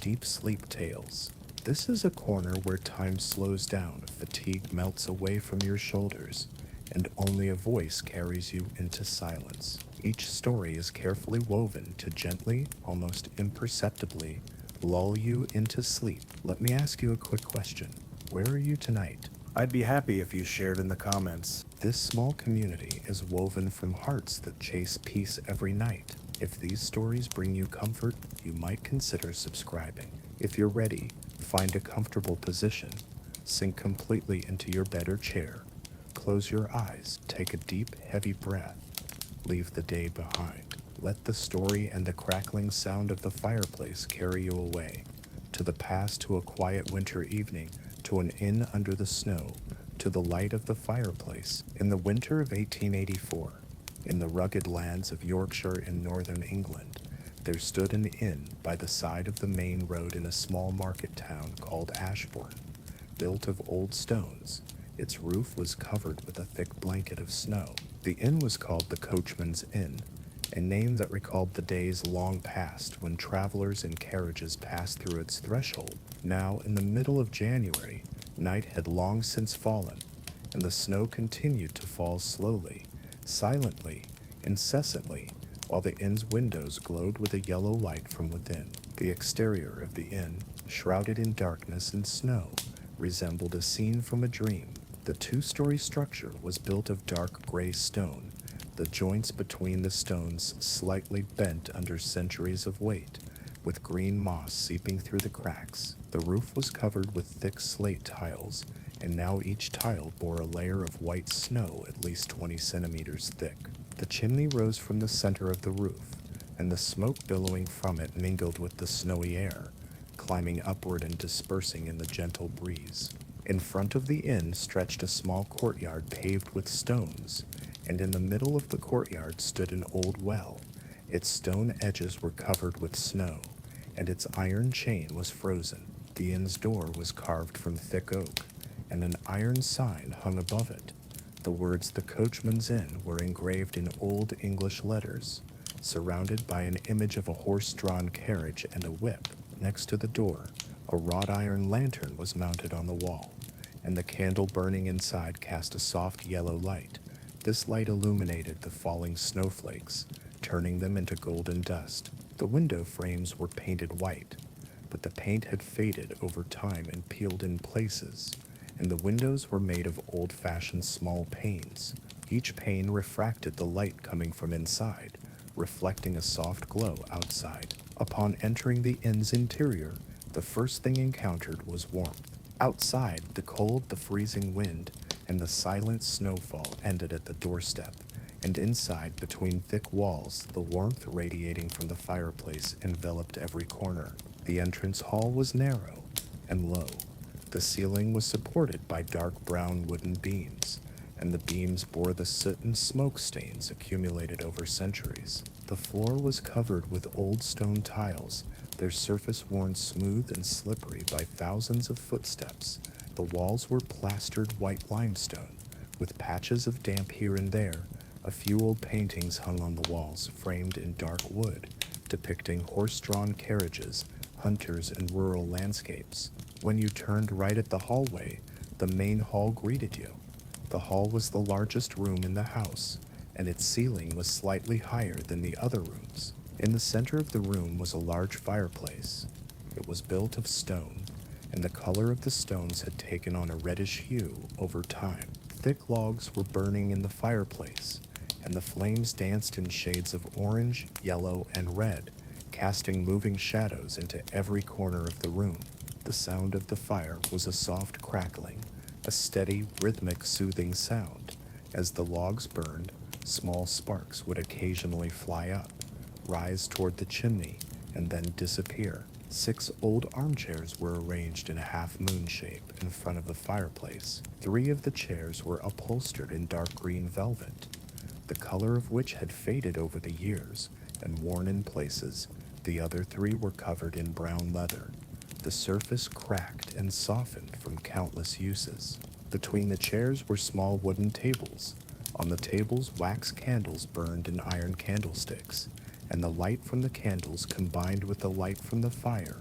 Deep Sleep Tales. This is a corner where time slows down, fatigue melts away from your shoulders, and only a voice carries you into silence. Each story is carefully woven to gently, almost imperceptibly, lull you into sleep. Let me ask you a quick question. Where are you tonight? I'd be happy if you shared in the comments. This small community is woven from hearts that chase peace every night. If these stories bring you comfort, you might consider subscribing. If you're ready, find a comfortable position, sink completely into your bed or chair, close your eyes, take a deep, heavy breath, leave the day behind. Let the story and the crackling sound of the fireplace carry you away, to the past, to a quiet winter evening, to an inn under the snow, to the light of the fireplace. In the winter of 1884, in the rugged lands of Yorkshire in northern England, there stood an inn by the side of the main road in a small market town called Ashbourne. Built of old stones, its roof was covered with a thick blanket of snow. The inn was called the Coachman's Inn, a name that recalled the days long past when travelers in carriages passed through its threshold. Now, in the middle of January, night had long since fallen, and the snow continued to fall slowly, silently, incessantly, while the inn's windows glowed with a yellow light from within. The exterior of the inn, shrouded in darkness and snow, resembled a scene from a dream. The two-story structure was built of dark gray stone, the joints between the stones slightly bent under centuries of weight, with green moss seeping through the cracks. The roof was covered with thick slate tiles, and now each tile bore a layer of white snow at least 20 centimeters thick. The chimney rose from the center of the roof, and the smoke billowing from it mingled with the snowy air, climbing upward and dispersing in the gentle breeze. In front of the inn stretched a small courtyard paved with stones, and in the middle of the courtyard stood an old well. Its stone edges were covered with snow, and its iron chain was frozen. The inn's door was carved from thick oak, and an iron sign hung above it. The words "The Coachman's Inn" were engraved in old English letters, surrounded by an image of a horse-drawn carriage and a whip. Next to the door, a wrought iron lantern was mounted on the wall, and the candle burning inside cast a soft yellow light. This light illuminated the falling snowflakes, turning them into golden dust. The window frames were painted white, but the paint had faded over time and peeled in places, and the windows were made of old-fashioned small panes. Each pane refracted the light coming from inside, reflecting a soft glow outside. Upon entering the inn's interior, the first thing encountered was warmth. Outside, the cold, the freezing wind, and the silent snowfall ended at the doorstep, and inside, between thick walls, the warmth radiating from the fireplace enveloped every corner. The entrance hall was narrow and low. The ceiling was supported by dark brown wooden beams, and the beams bore the soot and smoke stains accumulated over centuries. The floor was covered with old stone tiles, their surface worn smooth and slippery by thousands of footsteps. The walls were plastered white limestone, with patches of damp here and there. A few old paintings hung on the walls, framed in dark wood, depicting horse-drawn carriages, hunters, and rural landscapes. When you turned right at the hallway, the main hall greeted you. The hall was the largest room in the house, and its ceiling was slightly higher than the other rooms. In the center of the room was a large fireplace. It was built of stone, and the color of the stones had taken on a reddish hue over time. Thick logs were burning in the fireplace, and the flames danced in shades of orange, yellow, and red, casting moving shadows into every corner of the room. The sound of the fire was a soft crackling, a steady, rhythmic, soothing sound. As the logs burned, small sparks would occasionally fly up, rise toward the chimney, and then disappear. 6 old armchairs were arranged in a half-moon shape in front of the fireplace. 3 of the chairs were upholstered in dark green velvet, the color of which had faded over the years and worn in places. The other 3 were covered in brown leather, the surface cracked and softened from countless uses. Between the chairs were small wooden tables. On the tables, wax candles burned in iron candlesticks, and the light from the candles combined with the light from the fire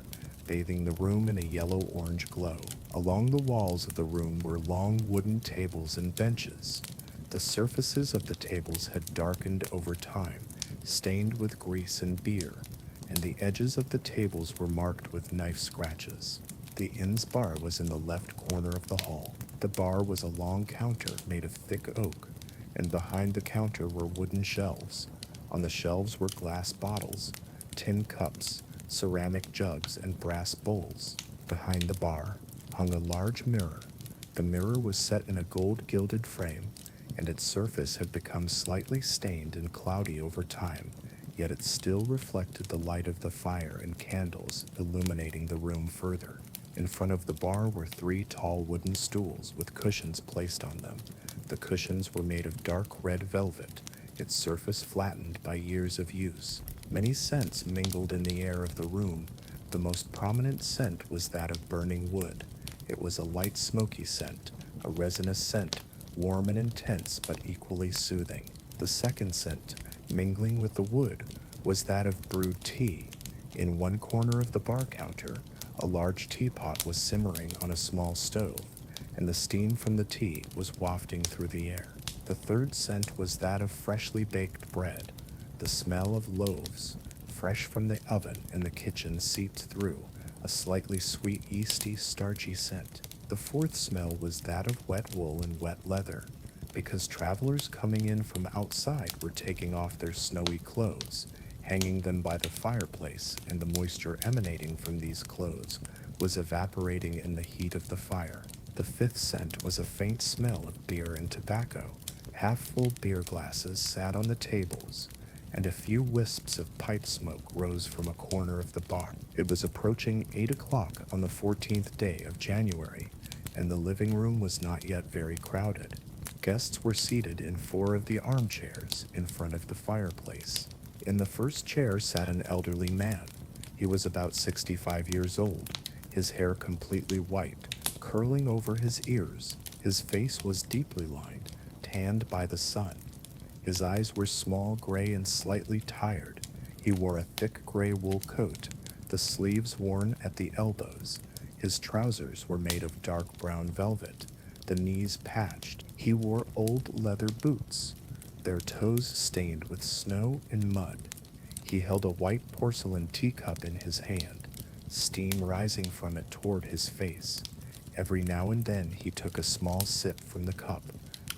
bathing the room in a yellow-orange glow. Along the walls of the room were long wooden tables and benches. The surfaces of the tables had darkened over time, stained with grease and beer, and the edges of the tables were marked with knife scratches. The inn's bar was in the left corner of the hall. The bar was a long counter made of thick oak, and behind the counter were wooden shelves. On the shelves were glass bottles, tin cups, ceramic jugs, and brass bowls. Behind the bar hung a large mirror. The mirror was set in a gold-gilded frame, and its surface had become slightly stained and cloudy over time, yet it still reflected the light of the fire and candles illuminating the room further. In front of the bar were 3 tall wooden stools with cushions placed on them. The cushions were made of dark red velvet, its surface flattened by years of use. Many scents mingled in the air of the room. The most prominent scent was that of burning wood. It was a light smoky scent, a resinous scent, warm and intense but equally soothing. The second scent, mingling with the wood, was that of brewed tea. In one corner of the bar counter, a large teapot was simmering on a small stove, and the steam from the tea was wafting through the air. The third scent was that of freshly baked bread. The smell of loaves, fresh from the oven in the kitchen, seeped through, a slightly sweet, yeasty, starchy scent. The fourth smell was that of wet wool and wet leather, because travelers coming in from outside were taking off their snowy clothes, hanging them by the fireplace, and the moisture emanating from these clothes was evaporating in the heat of the fire. The fifth scent was a faint smell of beer and tobacco. Half-full beer glasses sat on the tables, and a few wisps of pipe smoke rose from a corner of the bar. It was approaching 8 o'clock on the 14th day of January, and the living room was not yet very crowded. Guests were seated in 4 of the armchairs in front of the fireplace. In the first chair sat an elderly man. He was about 65 years old, his hair completely white, curling over his ears. His face was deeply lined, tanned by the sun. His eyes were small, gray, and slightly tired. He wore a thick gray wool coat, the sleeves worn at the elbows. His trousers were made of dark brown velvet, the knees patched. He wore old leather boots, their toes stained with snow and mud. He held a white porcelain teacup in his hand, steam rising from it toward his face. Every now and then he took a small sip from the cup,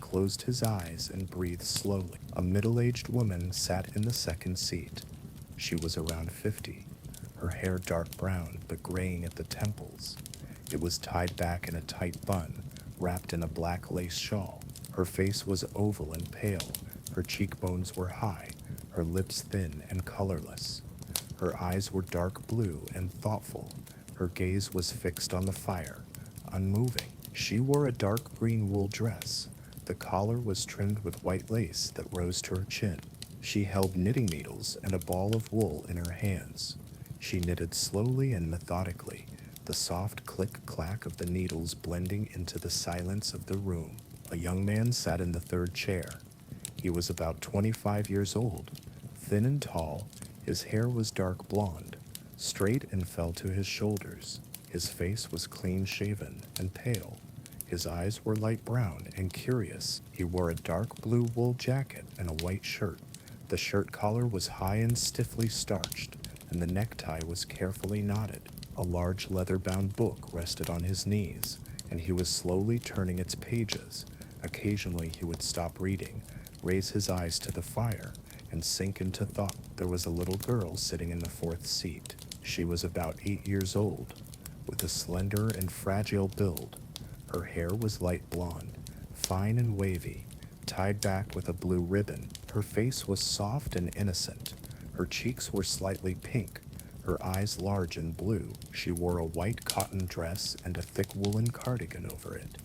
closed his eyes, and breathed slowly. A middle-aged woman sat in the second seat. She was around 50, her hair dark brown but graying at the temples. It was tied back in a tight bun, wrapped in a black lace shawl. Her face was oval and pale, her cheekbones were high, her lips thin and colorless. Her eyes were dark blue and thoughtful. Her gaze was fixed on the fire, unmoving. She wore a dark green wool dress. The collar was trimmed with white lace that rose to her chin. She held knitting needles and a ball of wool in her hands. She knitted slowly and methodically, the soft click-clack of the needles blending into the silence of the room. A young man sat in the third chair. He was about 25 years old, thin and tall. His hair was dark blonde, straight and fell to his shoulders. His face was clean-shaven and pale. His eyes were light brown and curious. He wore a dark blue wool jacket and a white shirt. The shirt collar was high and stiffly starched, and the necktie was carefully knotted. A large leather-bound book rested on his knees, and he was slowly turning its pages. Occasionally he would stop reading, raise his eyes to the fire, and sink into thought. There was a little girl sitting in the fourth seat. She was about 8 years old, with a slender and fragile build. Her hair was light blonde, fine and wavy, tied back with a blue ribbon. Her face was soft and innocent. Her cheeks were slightly pink, her eyes large and blue. She wore a white cotton dress and a thick woolen cardigan over it.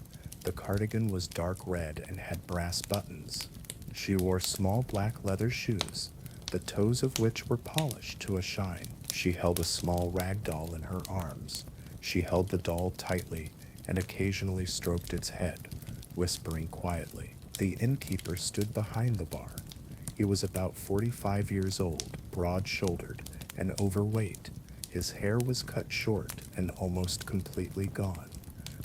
The cardigan was dark red and had brass buttons. She wore small black leather shoes, the toes of which were polished to a shine. She held a small rag doll in her arms. She held the doll tightly and occasionally stroked its head, whispering quietly. The innkeeper stood behind the bar. He was about 45 years old, broad-shouldered, and overweight. His hair was cut short and almost completely gone,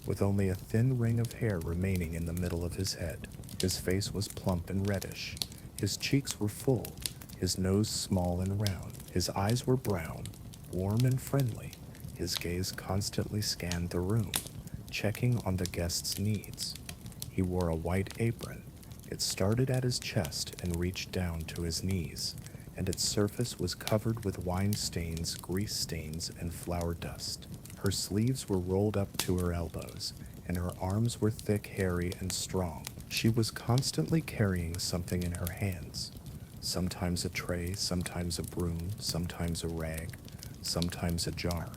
with only a thin ring of hair remaining in the middle of his head. His face was plump and reddish. His cheeks were full, his nose small and round. His eyes were brown, warm and friendly. His gaze constantly scanned the room, checking on the guests' needs. He wore a white apron. It started at his chest and reached down to his knees, and its surface was covered with wine stains, grease stains, and flour dust. Her sleeves were rolled up to her elbows, and her arms were thick, hairy, and strong. She was constantly carrying something in her hands, sometimes a tray, sometimes a broom, sometimes a rag, sometimes a jar.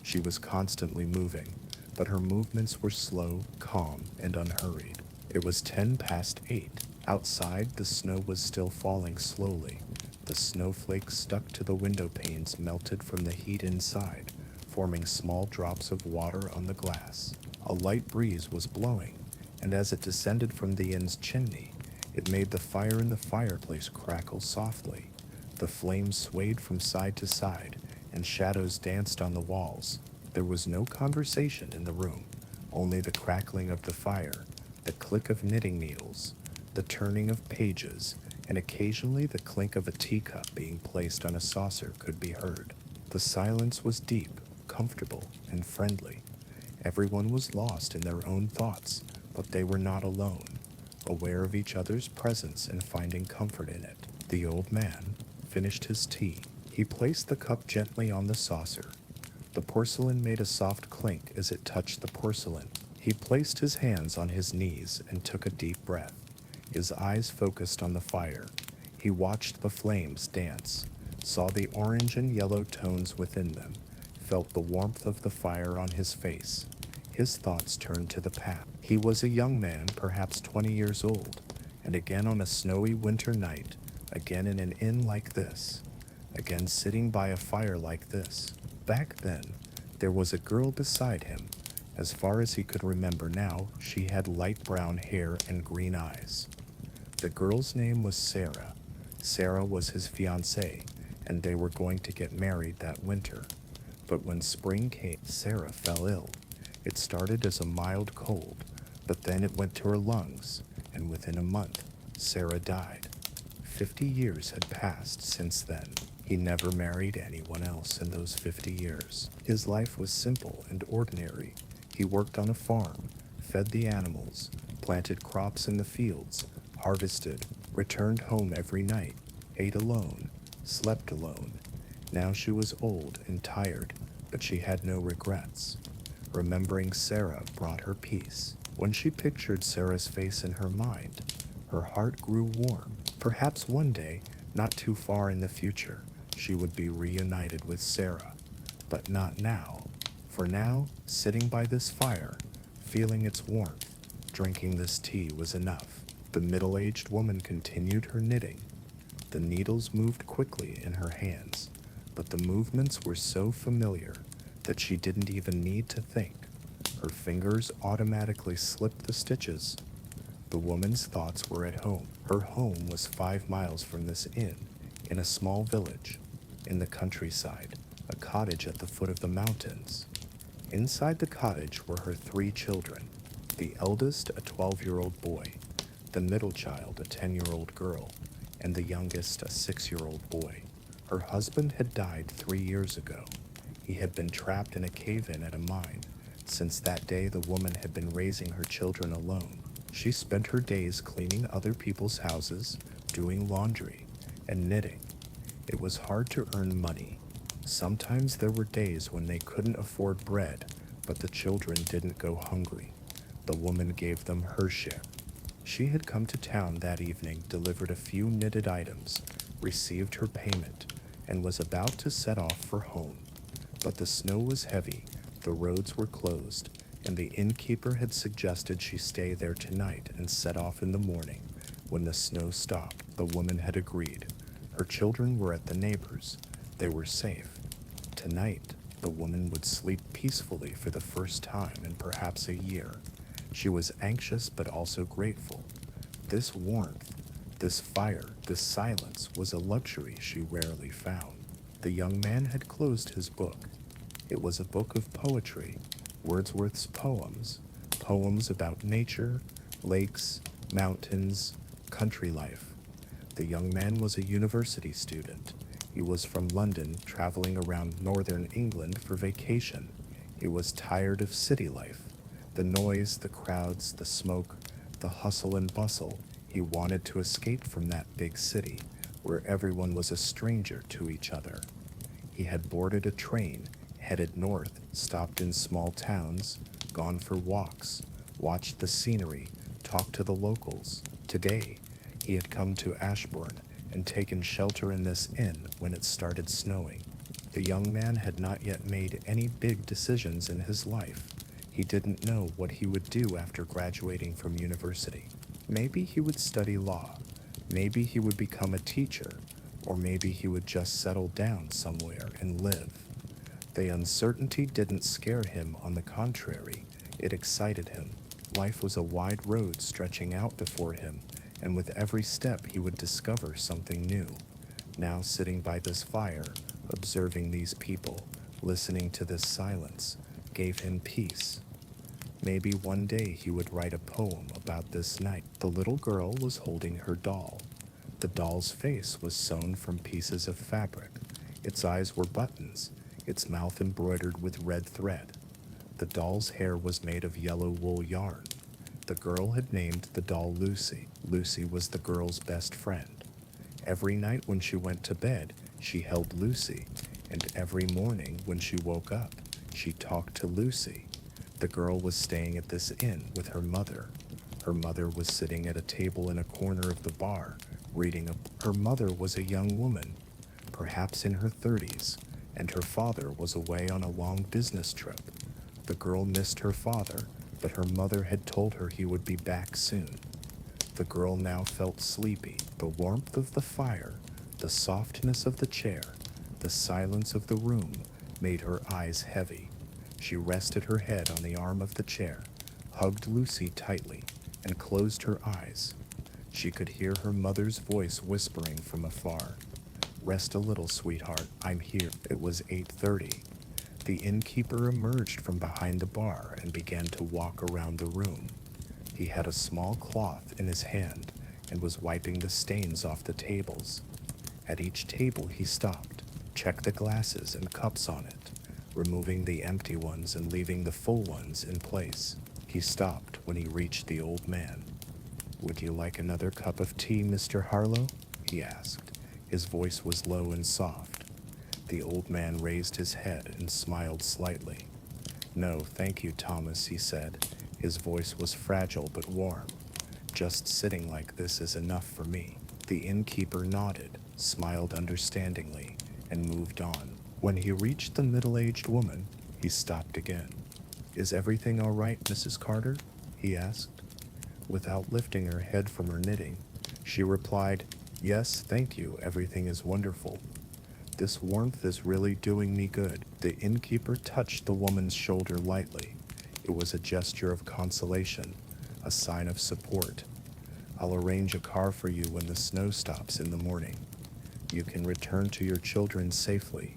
She was constantly moving, but her movements were slow, calm, and unhurried. It was 8:10. Outside, the snow was still falling slowly. The snowflakes stuck to the window panes melted from the heat inside, forming small drops of water on the glass. A light breeze was blowing, and as it descended from the inn's chimney, it made the fire in the fireplace crackle softly. The flames swayed from side to side, and shadows danced on the walls. There was no conversation in the room, only the crackling of the fire, the click of knitting needles, the turning of pages, and occasionally the clink of a teacup being placed on a saucer could be heard. The silence was deep, comfortable, and friendly. Everyone was lost in their own thoughts, but they were not alone, aware of each other's presence and finding comfort in it. The old man finished his tea. He placed the cup gently on the saucer. The porcelain made a soft clink as it touched the porcelain. He placed his hands on his knees and took a deep breath. His eyes focused on the fire. He watched the flames dance, saw the orange and yellow tones within them, felt the warmth of the fire on his face. His thoughts turned to the past. He was a young man, perhaps 20 years old, and again on a snowy winter night, again in an inn like this, again sitting by a fire like this. Back then, there was a girl beside him. As far as he could remember now, she had light brown hair and green eyes. The girl's name was Sarah. Sarah was his fiancée, and they were going to get married that winter. But when spring came, Sarah fell ill. It started as a mild cold, but then it went to her lungs, and within a month, Sarah died. 50 years had passed since then. He never married anyone else in those 50 years. His life was simple and ordinary. He worked on a farm, fed the animals, planted crops in the fields, harvested, returned home every night, ate alone, slept alone. Now she was old and tired, but she had no regrets. Remembering Sarah brought her peace. When she pictured Sarah's face in her mind, her heart grew warm. Perhaps one day, not too far in the future, she would be reunited with Sarah. But not now. For now, sitting by this fire, feeling its warmth, drinking this tea was enough. The middle-aged woman continued her knitting. The needles moved quickly in her hands, but the movements were so familiar that she didn't even need to think. Her fingers automatically slipped the stitches. The woman's thoughts were at home. Her home was 5 miles from this inn, in a small village, in the countryside, a cottage at the foot of the mountains. Inside the cottage were her 3 children, the eldest a 12-year-old boy, the middle child a 10-year-old girl, and the youngest a 6-year-old boy. Her husband had died 3 years ago. He had been trapped in a cave-in at a mine. Since that day, the woman had been raising her children alone. She spent her days cleaning other people's houses, doing laundry, and knitting. It was hard to earn money. Sometimes there were days when they couldn't afford bread, but the children didn't go hungry. The woman gave them her share. She had come to town that evening, delivered a few knitted items, received her payment, and was about to set off for home. But the snow was heavy, the roads were closed, and the innkeeper had suggested she stay there tonight and set off in the morning. When the snow stopped, the woman had agreed. Her children were at the neighbors. They were safe. Tonight, the woman would sleep peacefully for the first time in perhaps a year. She was anxious but also grateful. This warmth, this fire, this silence was a luxury she rarely found. The young man had closed his book. It was a book of poetry, Wordsworth's poems, poems about nature, lakes, mountains, country life. The young man was a university student. He was from London, traveling around northern England for vacation. He was tired of city life, the noise, the crowds, the smoke, the hustle and bustle. He wanted to escape from that big city where everyone was a stranger to each other. He had boarded a train, headed north, stopped in small towns, gone for walks, watched the scenery, talked to the locals. Today, he had come to Ashbourne and taken shelter in this inn when it started snowing. The young man had not yet made any big decisions in his life. He didn't know what he would do after graduating from university. Maybe he would study law. Maybe he would become a teacher, or maybe he would just settle down somewhere and live. The uncertainty didn't scare him, on the contrary, it excited him. Life was a wide road stretching out before him, and with every step he would discover something new. Now sitting by this fire, observing these people, listening to this silence, gave him peace. Maybe one day he would write a poem about this night. The little girl was holding her doll. The doll's face was sewn from pieces of fabric. Its eyes were buttons, its mouth embroidered with red thread. The doll's hair was made of yellow wool yarn. The girl had named the doll Lucy. Lucy was the girl's best friend. Every night when she went to bed, she held Lucy, and every morning when she woke up, she talked to Lucy. The girl was staying at this inn with her mother. Her mother was sitting at a table in a corner of the bar, reading a... Her mother was a young woman, perhaps in her 30s, and her father was away on a long business trip. The girl missed her father, but her mother had told her he would be back soon. The girl now felt sleepy. The warmth of the fire, the softness of the chair, the silence of the room made her eyes heavy. She rested her head on the arm of the chair, hugged Lucy tightly, and closed her eyes. She could hear her mother's voice whispering from afar. "Rest a little, sweetheart, I'm here." It was 8:30. The innkeeper emerged from behind the bar and began to walk around the room. He had a small cloth in his hand and was wiping the stains off the tables. At each table he stopped, checked the glasses and cups on it, removing the empty ones and leaving the full ones in place. He stopped when he reached the old man. "Would you like another cup of tea, Mr. Harlow?" he asked. His voice was low and soft. The old man raised his head and smiled slightly. "No, thank you, Thomas," he said. His voice was fragile but warm. "Just sitting like this is enough for me." The innkeeper nodded, smiled understandingly, and moved on. When he reached the middle-aged woman, he stopped again. "Is everything all right, Mrs. Carter?" he asked. Without lifting her head from her knitting, she replied, "Yes, thank you, everything is wonderful. This warmth is really doing me good." The innkeeper touched the woman's shoulder lightly. It was a gesture of consolation, a sign of support. "I'll arrange a car for you when the snow stops in the morning. You can return to your children safely."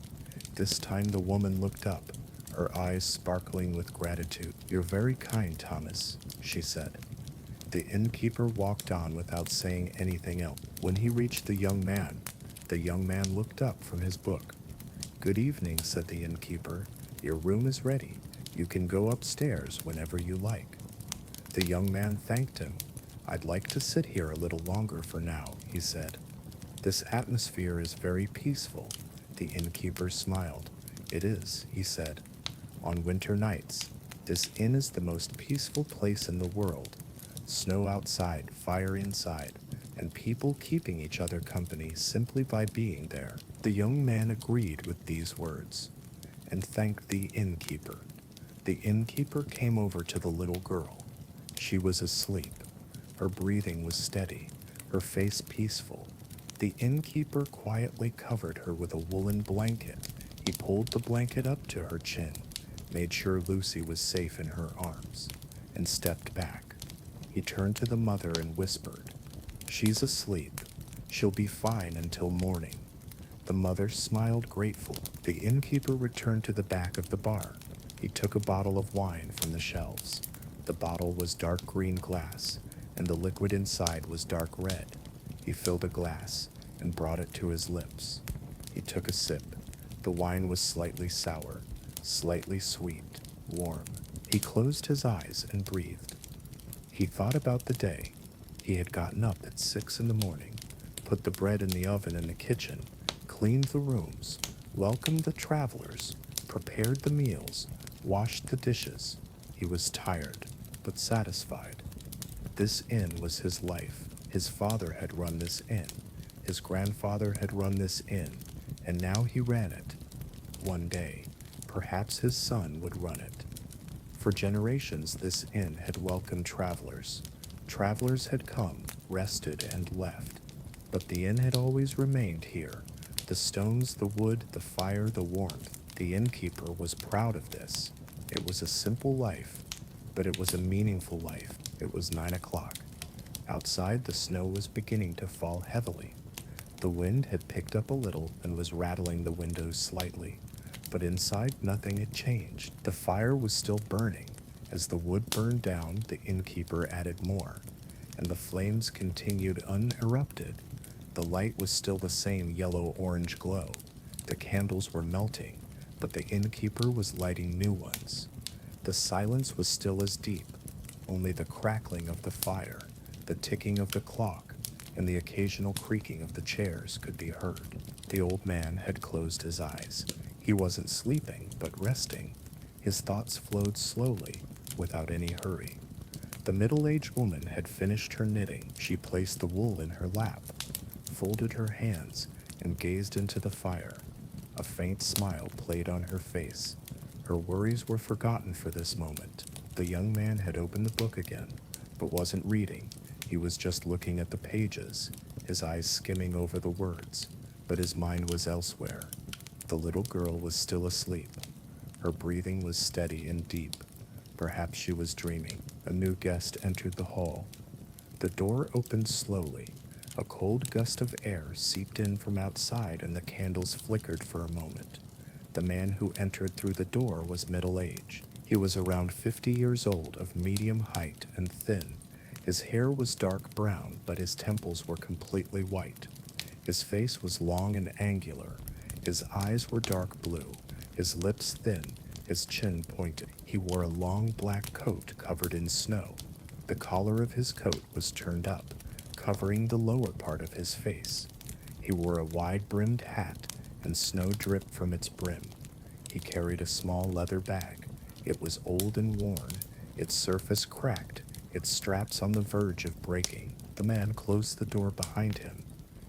This time the woman looked up, her eyes sparkling with gratitude. "You're very kind, Thomas," she said. The innkeeper walked on without saying anything else. When he reached the young man looked up from his book. "Good evening," said the innkeeper. "Your room is ready. You can go upstairs whenever you like." The young man thanked him. "I'd like to sit here a little longer for now," he said. "This atmosphere is very peaceful." The innkeeper smiled. "It is," he said. "On winter nights, this inn is the most peaceful place in the world. Snow outside, fire inside, and people keeping each other company simply by being there." The young man agreed with these words and thanked the innkeeper. The innkeeper came over to the little girl. She was asleep. Her breathing was steady, her face peaceful. The innkeeper quietly covered her with a woolen blanket. He pulled the blanket up to her chin, made sure Lucy was safe in her arms, and stepped back. He turned to the mother and whispered, "She's asleep. She'll be fine until morning." The mother smiled grateful. The innkeeper returned to the back of the bar. He took a bottle of wine from the shelves. The bottle was dark green glass, and the liquid inside was dark red. He filled a glass and brought it to his lips. He took a sip. The wine was slightly sour, slightly sweet, warm. He closed his eyes and breathed. He thought about the day. He had gotten up at 6 in the morning, put the bread in the oven in the kitchen, cleaned the rooms, welcomed the travelers, prepared the meals, washed the dishes. He was tired, but satisfied. This inn was his life. His father had run this inn. His grandfather had run this inn, and now he ran it. One day, perhaps his son would run it. For generations, this inn had welcomed travelers. Travelers had come, rested, and left. But the inn had always remained here. The stones, the wood, the fire, the warmth. The innkeeper was proud of this. It was a simple life, but it was a meaningful life. It was 9 o'clock. Outside, the snow was beginning to fall heavily. The wind had picked up a little and was rattling the windows slightly, but inside nothing had changed. The fire was still burning. As the wood burned down, the innkeeper added more, and the flames continued uninterrupted. The light was still the same yellow-orange glow. The candles were melting, but the innkeeper was lighting new ones. The silence was still as deep. Only the crackling of the fire, the ticking of the clock, and the occasional creaking of the chairs could be heard. The old man had closed his eyes. He wasn't sleeping, but resting. His thoughts flowed slowly, without any hurry. The middle-aged woman had finished her knitting. She placed the wool in her lap, folded her hands, and gazed into the fire. A faint smile played on her face. Her worries were forgotten for this moment. The young man had opened the book again, but wasn't reading. He was just looking at the pages, his eyes skimming over the words, but his mind was elsewhere. The little girl was still asleep. Her breathing was steady and deep. Perhaps she was dreaming. A new guest entered the hall. The door opened slowly. A cold gust of air seeped in from outside and the candles flickered for a moment. The man who entered through the door was middle-aged. He was around 50 years old, of medium height and thin. His hair was dark brown, but his temples were completely white. His face was long and angular. His eyes were dark blue, his lips thin, his chin pointed. He wore a long black coat covered in snow. The collar of his coat was turned up, covering the lower part of his face. He wore a wide-brimmed hat, and snow dripped from its brim. He carried a small leather bag. It was old and worn, its surface cracked, its straps on the verge of breaking. The man closed the door behind him.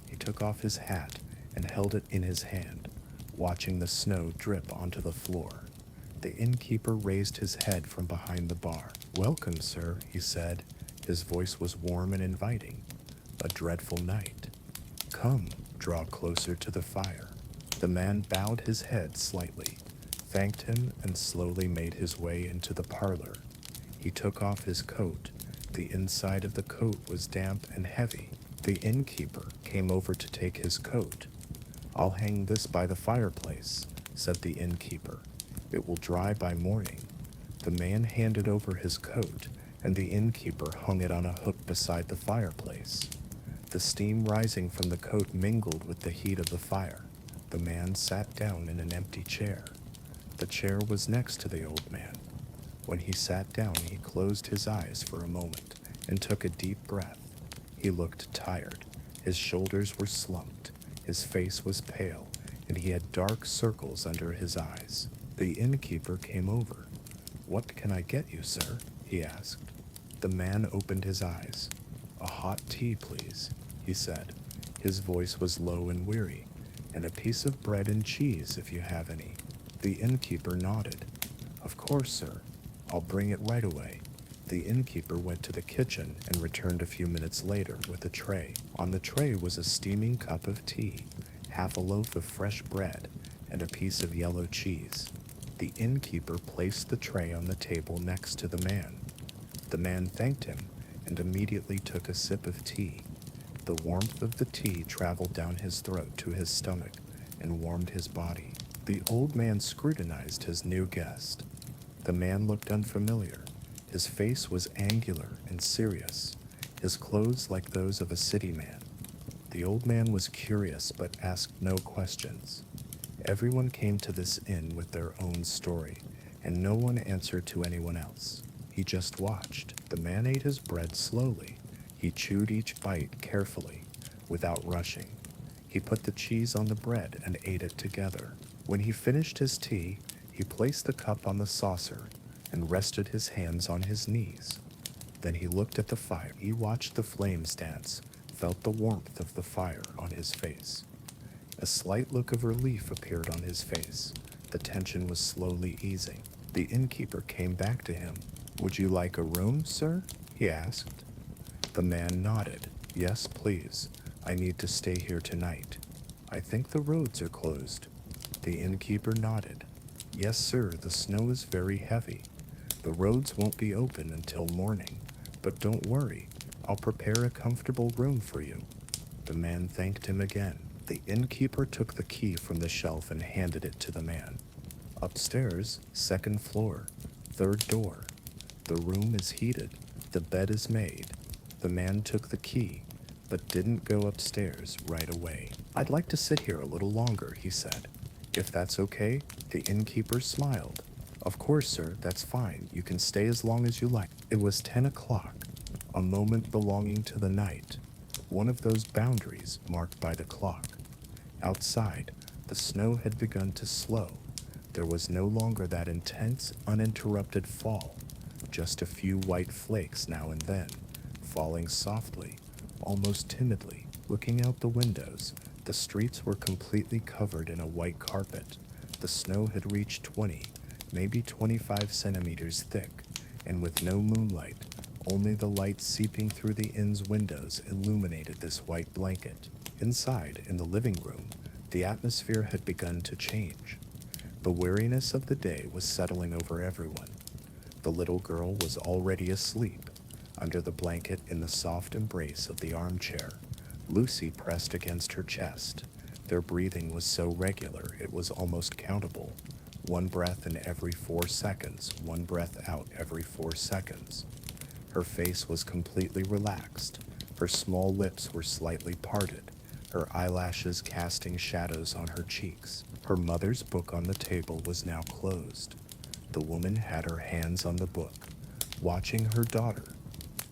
He took off his hat and held it in his hand, watching the snow drip onto the floor. The innkeeper raised his head from behind the bar. "Welcome, sir," he said. His voice was warm and inviting. "A dreadful night. Come, draw closer to the fire." The man bowed his head slightly, thanked him, and slowly made his way into the parlor. He took off his coat. The inside of the coat was damp and heavy. The innkeeper came over to take his coat. "I'll hang this by the fireplace," said the innkeeper. "It will dry by morning." The man handed over his coat, and the innkeeper hung it on a hook beside the fireplace. The steam rising from the coat mingled with the heat of the fire. The man sat down in an empty chair. The chair was next to the old man. When he sat down, he closed his eyes for a moment and took a deep breath. He looked tired. His shoulders were slumped. His face was pale, and he had dark circles under his eyes. The innkeeper came over. "What can I get you, sir?" he asked. The man opened his eyes. "A hot tea, please," he said. His voice was low and weary. "And a piece of bread and cheese, if you have any." The innkeeper nodded. "Of course, sir. I'll bring it right away." The innkeeper went to the kitchen and returned a few minutes later with a tray. On the tray was a steaming cup of tea, half a loaf of fresh bread, and a piece of yellow cheese. The innkeeper placed the tray on the table next to the man. The man thanked him and immediately took a sip of tea. The warmth of the tea traveled down his throat to his stomach and warmed his body. The old man scrutinized his new guest. The man looked unfamiliar. His face was angular and serious, his clothes like those of a city man. The old man was curious but asked no questions. Everyone came to this inn with their own story, and no one answered to anyone else. He just watched. The man ate his bread slowly. He chewed each bite carefully, without rushing. He put the cheese on the bread and ate it together. When he finished his tea, he placed the cup on the saucer and rested his hands on his knees. Then he looked at the fire. He watched the flames dance, felt the warmth of the fire on his face. A slight look of relief appeared on his face. The tension was slowly easing. The innkeeper came back to him. "Would you like a room, sir?" he asked. The man nodded. "Yes, please. I need to stay here tonight. I think the roads are closed." The innkeeper nodded. "Yes, sir, the snow is very heavy. The roads won't be open until morning, but don't worry. I'll prepare a comfortable room for you." The man thanked him again. The innkeeper took the key from the shelf and handed it to the man. "Upstairs, second floor, third door. The room is heated. The bed is made." The man took the key, but didn't go upstairs right away. "I'd like to sit here a little longer," he said. "If that's okay?" The innkeeper smiled. "Of course, sir, that's fine. You can stay as long as you like." It was 10 o'clock, a moment belonging to the night, one of those boundaries marked by the clock. Outside, the snow had begun to slow. There was no longer that intense, uninterrupted fall, just a few white flakes now and then, falling softly, almost timidly. Looking out the windows, the streets were completely covered in a white carpet. The snow had reached 20, maybe 25 centimeters thick, and with no moonlight, only the light seeping through the inn's windows illuminated this white blanket. Inside, in the living room, the atmosphere had begun to change. The weariness of the day was settling over everyone. The little girl was already asleep, under the blanket in the soft embrace of the armchair, Lucy pressed against her chest. Their breathing was so regular it was almost countable. 1 breath in every 4 seconds, 1 breath out every 4 seconds. Her face was completely relaxed. Her small lips were slightly parted, her eyelashes casting shadows on her cheeks. Her mother's book on the table was now closed. The woman had her hands on the book, watching her daughter.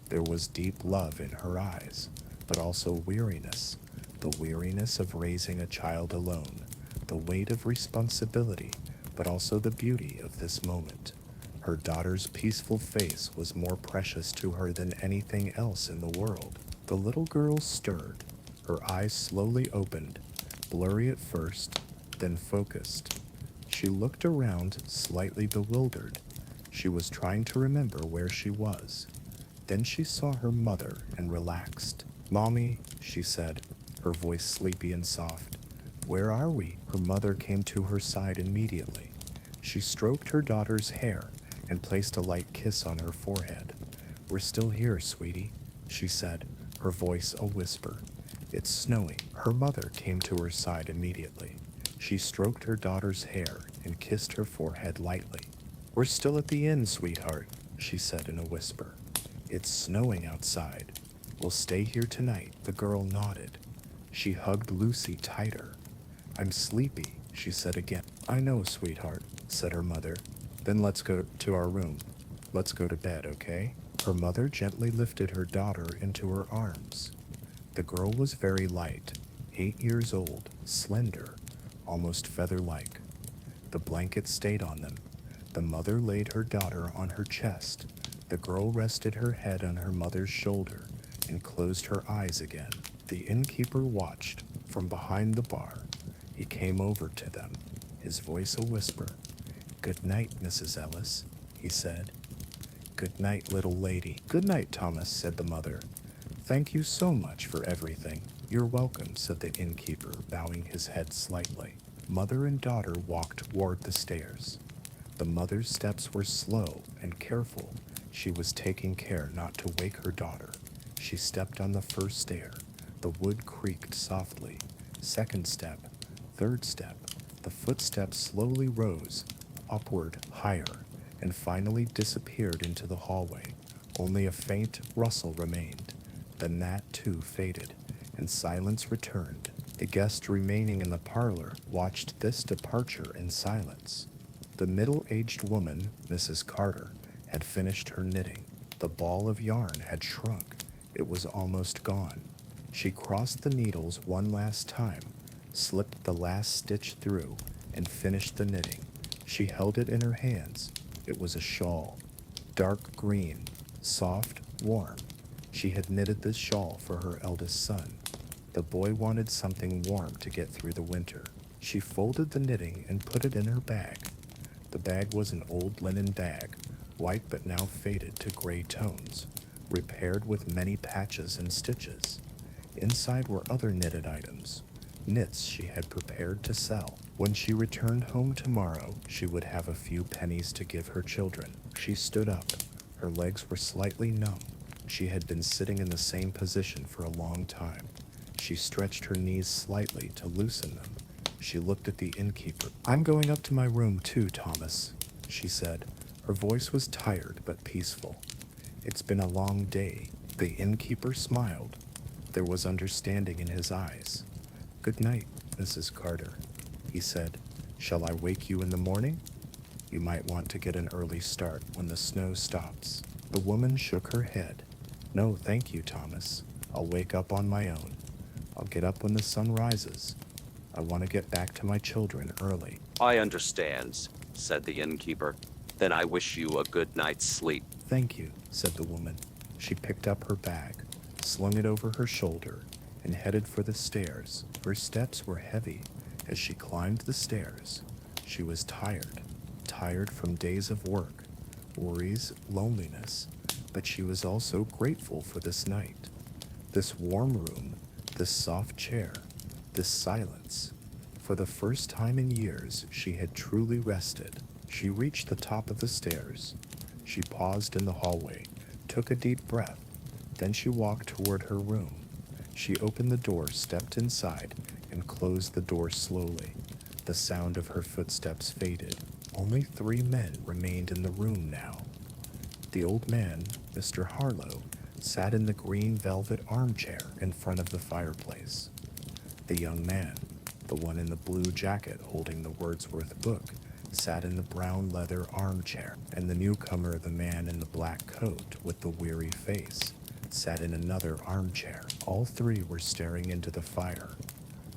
There was deep love in her eyes, but also weariness, the weariness of raising a child alone, the weight of responsibility, but also the beauty of this moment. Her daughter's peaceful face was more precious to her than anything else in the world. The little girl stirred. Her eyes slowly opened, blurry at first, then focused. She looked around, slightly bewildered. She was trying to remember where she was. Then she saw her mother and relaxed. "Mommy," she said, her voice sleepy and soft. "Where are we?" Her mother came to her side immediately. She stroked her daughter's hair and placed a light kiss on her forehead. "We're still here, sweetie," she said, her voice a whisper. "It's snowing." Her mother came to her side immediately. She stroked her daughter's hair and kissed her forehead lightly. "We're still at the inn, sweetheart," she said in a whisper. "It's snowing outside. We'll stay here tonight." The girl nodded. She hugged Lucy tighter. "I'm sleepy," she said again. "I know, sweetheart," said her mother. "Then let's go to our room. Let's go to bed, okay?" Her mother gently lifted her daughter into her arms. The girl was very light, 8 years old, slender, almost feather-like. The blanket stayed on them. The mother laid her daughter on her chest. The girl rested her head on her mother's shoulder and closed her eyes again. The innkeeper watched from behind the bar. He came over to them, his voice a whisper. "Good night, Mrs. Ellis," he said. "Good night, little lady." "Good night, Thomas," said the mother. "Thank you so much for everything." "You're welcome," said the innkeeper, bowing his head slightly. Mother and daughter walked toward the stairs. The mother's steps were slow and careful. She was taking care not to wake her daughter. She stepped on the first stair. The wood creaked softly. Second step. third step, the footsteps slowly rose, upward, higher, and finally disappeared into the hallway. Only a faint rustle remained. Then that too faded, and silence returned. The guest remaining in the parlor watched this departure in silence. The middle-aged woman, Mrs. Carter, had finished her knitting. The ball of yarn had shrunk. It was almost gone. She crossed the needles one last time, slipped the last stitch through, and finished the knitting. She held it in her hands. It was a shawl, dark green, soft, warm. She had knitted this shawl for her eldest son. The boy wanted something warm to get through the winter. She folded the knitting and put it in her bag. The bag was an old linen bag, white but now faded to gray tones, repaired with many patches and stitches. Inside were other knitted items, knits she had prepared to sell. When she returned home tomorrow, she would have a few pennies to give her children. She stood up. Her legs were slightly numb. She had been sitting in the same position for a long time. She stretched her knees slightly to loosen them. She looked at the innkeeper. "I'm going up to my room too, Thomas," she said. Her voice was tired but peaceful. "It's been a long day." The innkeeper smiled. There was understanding in his eyes. "Good night, Mrs. Carter," he said. "Shall I wake you in the morning? You might want to get an early start when the snow stops." The woman shook her head. "No, thank you, Thomas. I'll wake up on my own. I'll get up when the sun rises. I want to get back to my children early." "I understand," said the innkeeper. "Then I wish you a good night's sleep." "Thank you," said the woman. She picked up her bag, slung it over her shoulder, and headed for the stairs. Her steps were heavy as she climbed the stairs. She was tired from days of work, worries, loneliness, but she was also grateful for this night, this warm room, this soft chair, this silence. For the first time in years, she had truly rested. She reached the top of the stairs. She paused in the hallway, took a deep breath. Then she walked toward her room. She opened the door, stepped inside, and closed the door slowly. The sound of her footsteps faded. Only 3 men remained in the room now. The old man, Mr. Harlow, sat in the green velvet armchair in front of the fireplace. The young man, the one in the blue jacket holding the Wordsworth book, sat in the brown leather armchair, and the newcomer, the man in the black coat with the weary face, sat in another armchair. All 3 were staring into the fire.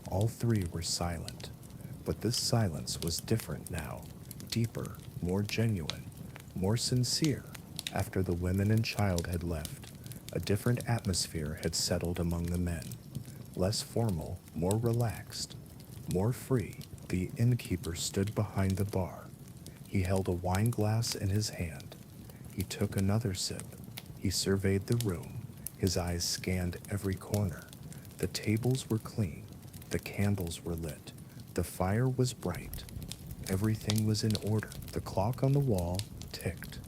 All 3 were silent, but this silence was different now, deeper, more genuine, more sincere. After the women and child had left, a different atmosphere had settled among the men, less formal, more relaxed, more free. The innkeeper stood behind the bar. He held a wine glass in his hand. He took another sip. He surveyed the room. His eyes scanned every corner. The tables were clean. The candles were lit. The fire was bright. Everything was in order. The clock on the wall ticked.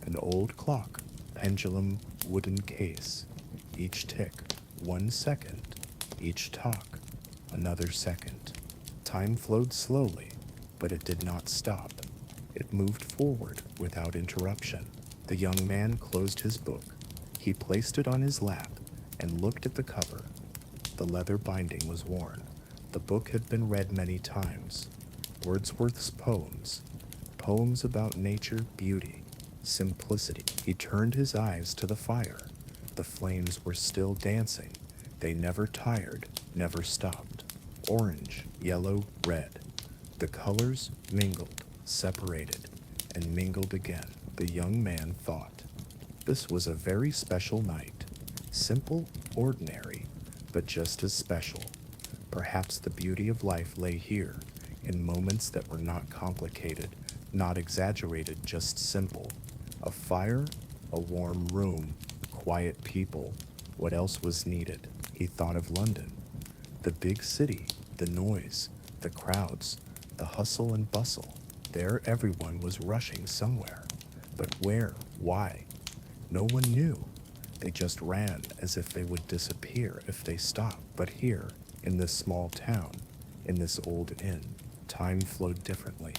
An old clock, pendulum, wooden case. Each tick, 1 second. Each talk, another second. Time flowed slowly, but it did not stop. It moved forward without interruption. The young man closed his book. He placed it on his lap and looked at the cover. The leather binding was worn. The book had been read many times. Wordsworth's poems. Poems about nature, beauty, simplicity. He turned his eyes to the fire. The flames were still dancing. They never tired, never stopped. Orange, yellow, red. The colors mingled, separated, and mingled again. The young man thought. This was a very special night. Simple, ordinary, but just as special. Perhaps the beauty of life lay here, in moments that were not complicated, not exaggerated, just simple. A fire, a warm room, quiet people. What else was needed? He thought of London. The big city, the noise, the crowds, the hustle and bustle. There everyone was rushing somewhere. But where? Why? No one knew. They just ran as if they would disappear if they stopped. But here, in this small town, In this old inn, time flowed differently.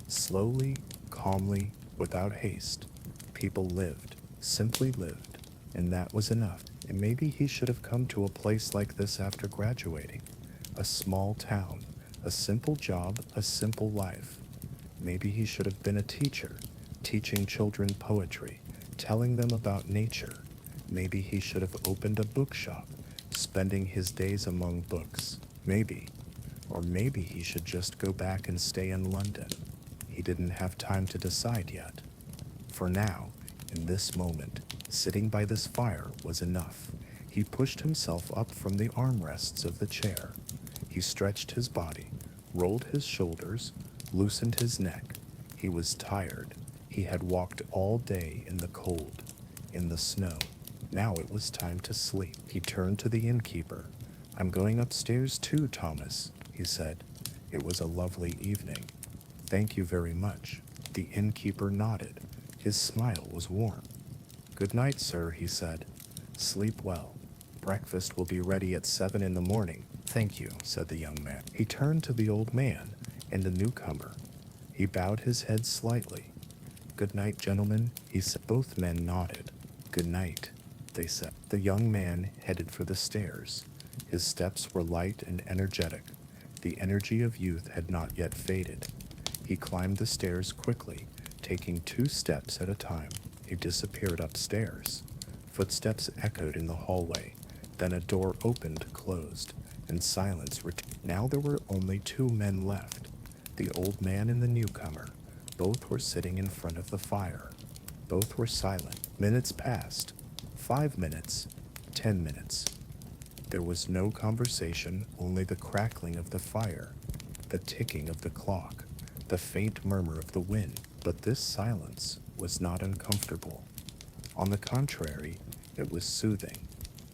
Slowly, calmly, without haste. People lived, simply lived, and that was enough. And maybe he should have come to a place like this after graduating. A small town, a simple job, a simple life. Maybe he should have been a teacher, teaching children poetry, telling them about nature. Maybe he should have opened a bookshop, spending his days among books. Maybe. Or maybe he should just go back and stay in London. He didn't have time to decide yet. For now, in this moment, sitting by this fire was enough. He pushed himself up from the armrests of the chair. He stretched his body, rolled his shoulders, loosened his neck. He was tired. He had walked all day in the cold, in the snow. Now it was time to sleep. He turned to the innkeeper. "I'm going upstairs too, Thomas," he said. It was a lovely evening. "Thank you very much." The innkeeper nodded. His smile was warm. "Good night, sir," he said. "Sleep well. Breakfast will be ready at 7 in the morning." "Thank you," said the young man. He turned to the old man and the newcomer. He bowed his head slightly. "Good night, gentlemen," he said. Both men nodded. "Good night," they said. The young man headed for the stairs. His steps were light and energetic. The energy of youth had not yet faded. He climbed the stairs quickly, taking 2 steps at a time. He disappeared upstairs. Footsteps echoed in the hallway. Then a door opened, closed, and silence returned. Now there were only 2 men left, the old man and the newcomer. Both were sitting in front of the fire. Both were silent. Minutes passed. 5 minutes. 10 minutes. There was no conversation, only the crackling of the fire, the ticking of the clock, the faint murmur of the wind. But this silence was not uncomfortable. On the contrary, it was soothing.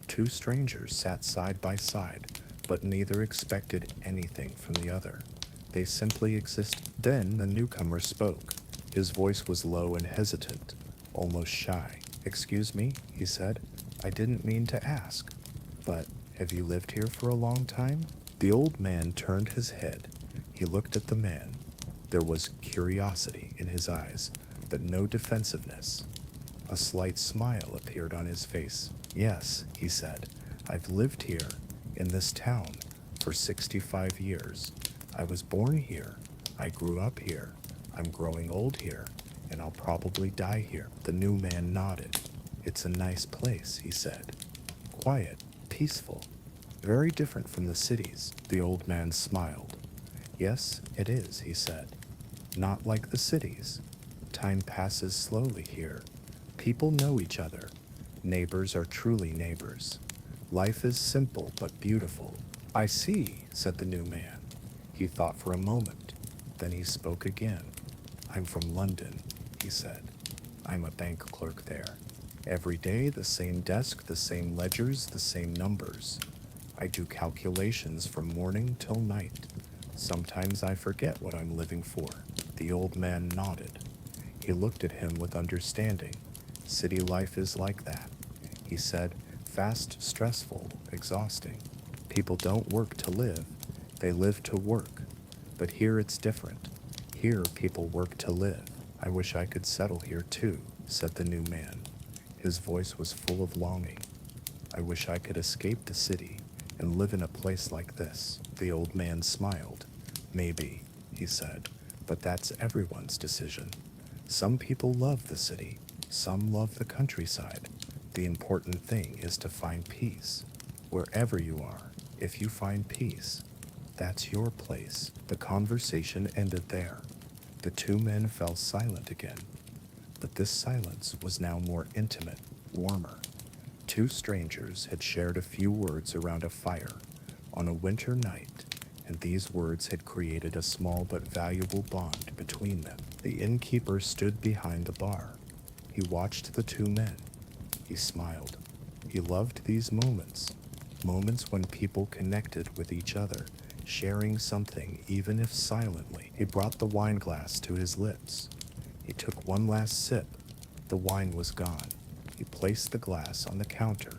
2 strangers sat side by side, but neither expected anything from the other. They simply existed. Then the newcomer spoke. His voice was low and hesitant, almost shy. "Excuse me," he said. "I didn't mean to ask, but have you lived here for a long time?" The old man turned his head. He looked at the man. There was curiosity in his eyes, but no defensiveness. A slight smile appeared on his face. "Yes," he said, "I've lived here, in this town, for 65 years. I was born here. I grew up here. I'm growing old here, and I'll probably die here." The new man nodded. "It's a nice place," he said. "Quiet, peaceful, very different from the cities." The old man smiled. "Yes, it is," he said. "Not like the cities. Time passes slowly here. People know each other. Neighbors are truly neighbors. Life is simple but beautiful." "I see," said the new man. He thought for a moment. Then he spoke again. "I'm from London," he said. "I'm a bank clerk there. Every day the same desk, the same ledgers, the same numbers. I do calculations from morning till night. Sometimes I forget what I'm living for." The old man nodded. He looked at him with understanding. "City life is like that," he said. "Fast, stressful, exhausting. People don't work to live. They live to work. But here it's different. Here people work to live." "I wish I could settle here too," said the new man. His voice was full of longing. "I wish I could escape the city and live in a place like this." The old man smiled. "Maybe," he said, "but that's everyone's decision. Some people love the city. Some love the countryside. The important thing is to find peace. Wherever you are, if you find peace, that's your place." The conversation ended there. The 2 men fell silent again. But this silence was now more intimate, warmer. 2 strangers had shared a few words around a fire on a winter night, and these words had created a small but valuable bond between them. The innkeeper stood behind the bar. He watched the 2 men. He smiled. He loved these moments, moments when people connected with each other, sharing something even if silently. He brought the wine glass to his lips. He took one last sip. The wine was gone. He placed the glass on the counter.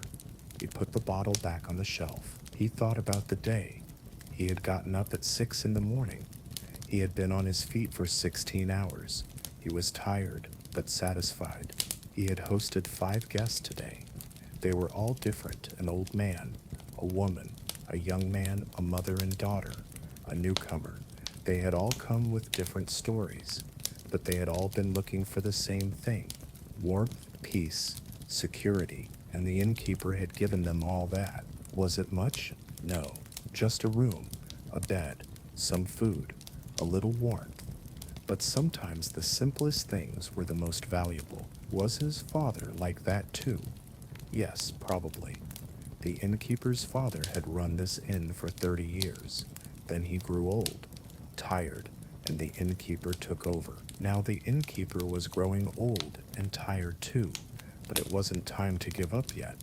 He put the bottle back on the shelf. He thought about the day. He had gotten up at 6 in the morning. He had been on his feet for 16 hours. He was tired, but satisfied. He had hosted 5 guests today. They were all different: an old man, a woman, a young man, a mother and daughter, a newcomer. They had all come with different stories, but they had all been looking for the same thing: warmth, peace, security, and the innkeeper had given them all that. Was it much? No, just a room, a bed, some food, a little warmth. But sometimes the simplest things were the most valuable. Was his father like that too? Yes, probably. The innkeeper's father had run this inn for 30 years. Then he grew old, tired, and the innkeeper took over. Now the innkeeper was growing old and tired too, but it wasn't time to give up yet.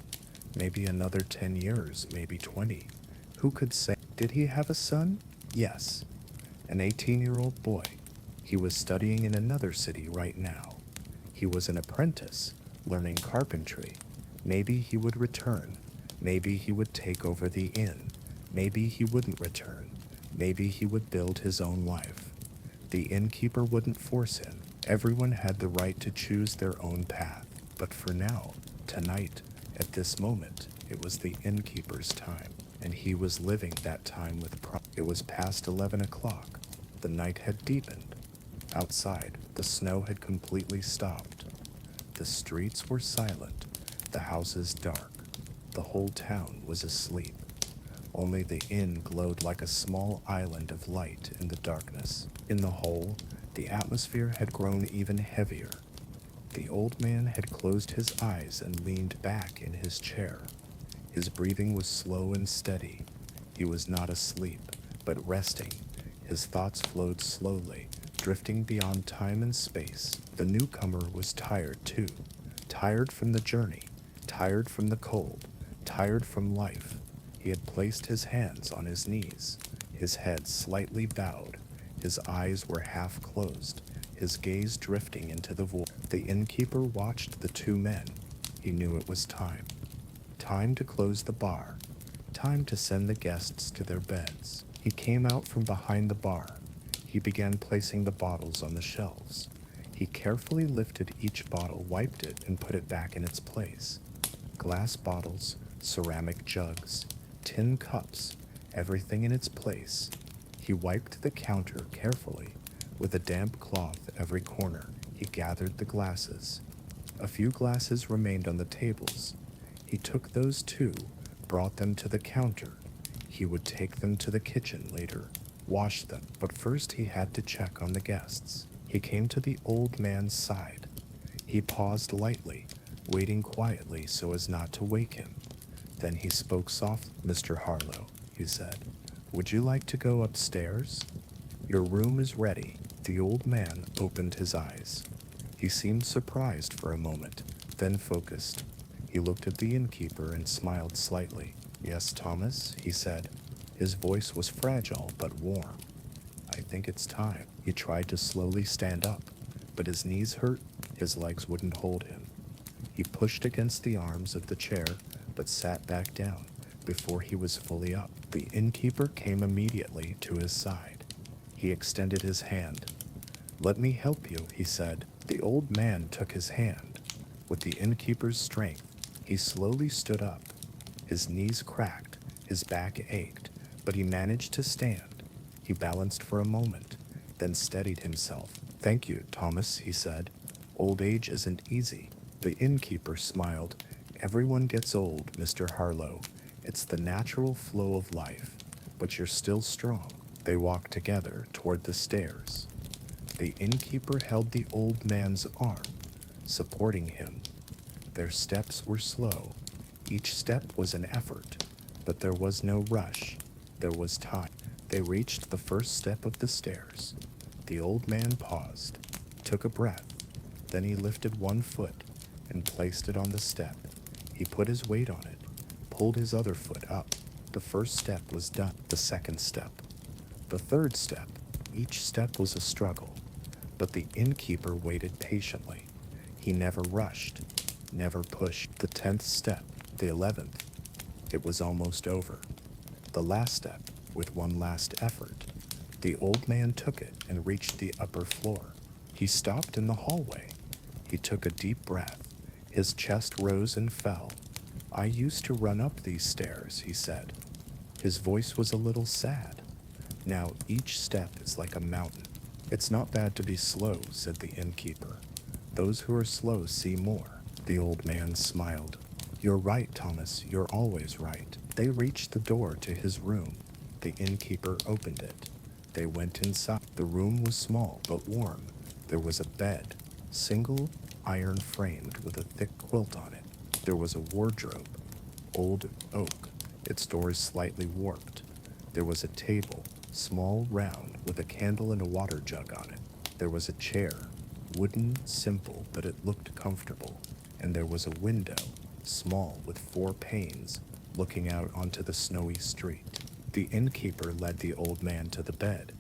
Maybe another 10 years, maybe 20. Who could say? Did he have a son? Yes, an 18-year-old boy. He was studying in another city right now. He was an apprentice, learning carpentry. Maybe he would return. Maybe he would take over the inn. Maybe he wouldn't return. Maybe he would build his own life. The innkeeper wouldn't force him. Everyone had the right to choose their own path. But for now, tonight, at this moment, it was the innkeeper's time, and he was living that time with pride. It was past 11 o'clock. The night had deepened. Outside, the snow had completely stopped. The streets were silent, the houses dark. The whole town was asleep. Only the inn glowed like a small island of light in the darkness. In the hole, the atmosphere had grown even heavier. The old man had closed his eyes and leaned back in his chair. His breathing was slow and steady. He was not asleep, but resting. His thoughts flowed slowly, drifting beyond time and space. The newcomer was tired too. Tired from the journey, tired from the cold, tired from life. He had placed his hands on his knees, his head slightly bowed, his eyes were half closed, his gaze drifting into the void. The innkeeper watched the two men. He knew it was time. Time to close the bar. Time to send the guests to their beds. He came out from behind the bar. He began placing the bottles on the shelves. He carefully lifted each bottle, wiped it, and put it back in its place. Glass bottles, ceramic jugs, tin cups, everything in its place. He wiped the counter carefully. With a damp cloth every corner, he gathered the glasses. A few glasses remained on the tables. He took those too, brought them to the counter. He would take them to the kitchen later, wash them, but first he had to check on the guests. He came to the old man's side. He paused lightly, waiting quietly so as not to wake him. Then he spoke softly. "Mr. Harlow," he said, "would you like to go upstairs? Your room is ready." The old man opened his eyes. He seemed surprised for a moment, then focused. He looked at the innkeeper and smiled slightly. "Yes, Thomas," he said. His voice was fragile but warm. "I think it's time." He tried to slowly stand up, but his knees hurt, his legs wouldn't hold him. He pushed against the arms of the chair, but sat back down before he was fully up. The innkeeper came immediately to his side. He extended his hand. "Let me help you," he said. The old man took his hand. With the innkeeper's strength, he slowly stood up. His knees cracked, his back ached, but he managed to stand. He balanced for a moment, then steadied himself. "Thank you, Thomas," he said. "Old age isn't easy." The innkeeper smiled. "Everyone gets old, Mr. Harlow. It's the natural flow of life, but you're still strong." They walked together toward the stairs. The innkeeper held the old man's arm, supporting him. Their steps were slow. Each step was an effort, but there was no rush. There was time. They reached the first step of the stairs. The old man paused, took a breath. Then he lifted one foot and placed it on the step. He put his weight on it, pulled his other foot up. The first step was done. The second step. The third step. Each step was a struggle, but the innkeeper waited patiently. He never rushed, never pushed. The 10th step, the 11th. It was almost over. The last step with one last effort. The old man took it and reached the upper floor. He stopped in the hallway. He took a deep breath. His chest rose and fell. "I used to run up these stairs," he said. His voice was a little sad. "Now each step is like a mountain." "It's not bad to be slow," said the innkeeper. "Those who are slow see more." The old man smiled. "You're right, Thomas, you're always right." They reached the door to his room. The innkeeper opened it. They went inside. The room was small but warm. There was a bed, single, iron framed with a thick quilt on it. There was a wardrobe, old oak, its doors slightly warped. There was a table, small, round, with a candle and a water jug on it. There was a chair, wooden, simple, but it looked comfortable. And there was a window, small, with 4 panes, looking out onto the snowy street. The innkeeper led the old man to the bed.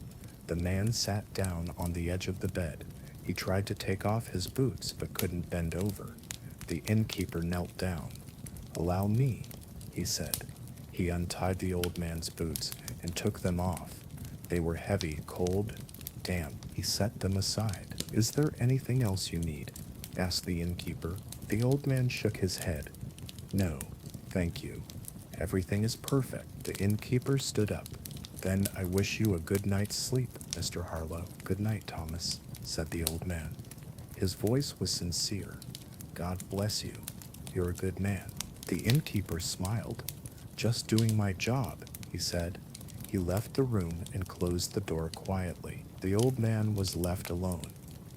The man sat down on the edge of the bed. He tried to take off his boots, but couldn't bend over. The innkeeper knelt down. "Allow me," he said. He untied the old man's boots and took them off. They were heavy, cold, damp. He set them aside. "Is there anything else you need?" asked the innkeeper. The old man shook his head. "No, thank you. Everything is perfect." The innkeeper stood up. "Then I wish you a good night's sleep, Mr. Harlow." "Good night, Thomas," said the old man. His voice was sincere. "God bless you. You're a good man." The innkeeper smiled. "Just doing my job," he said. He left the room and closed the door quietly. The old man was left alone.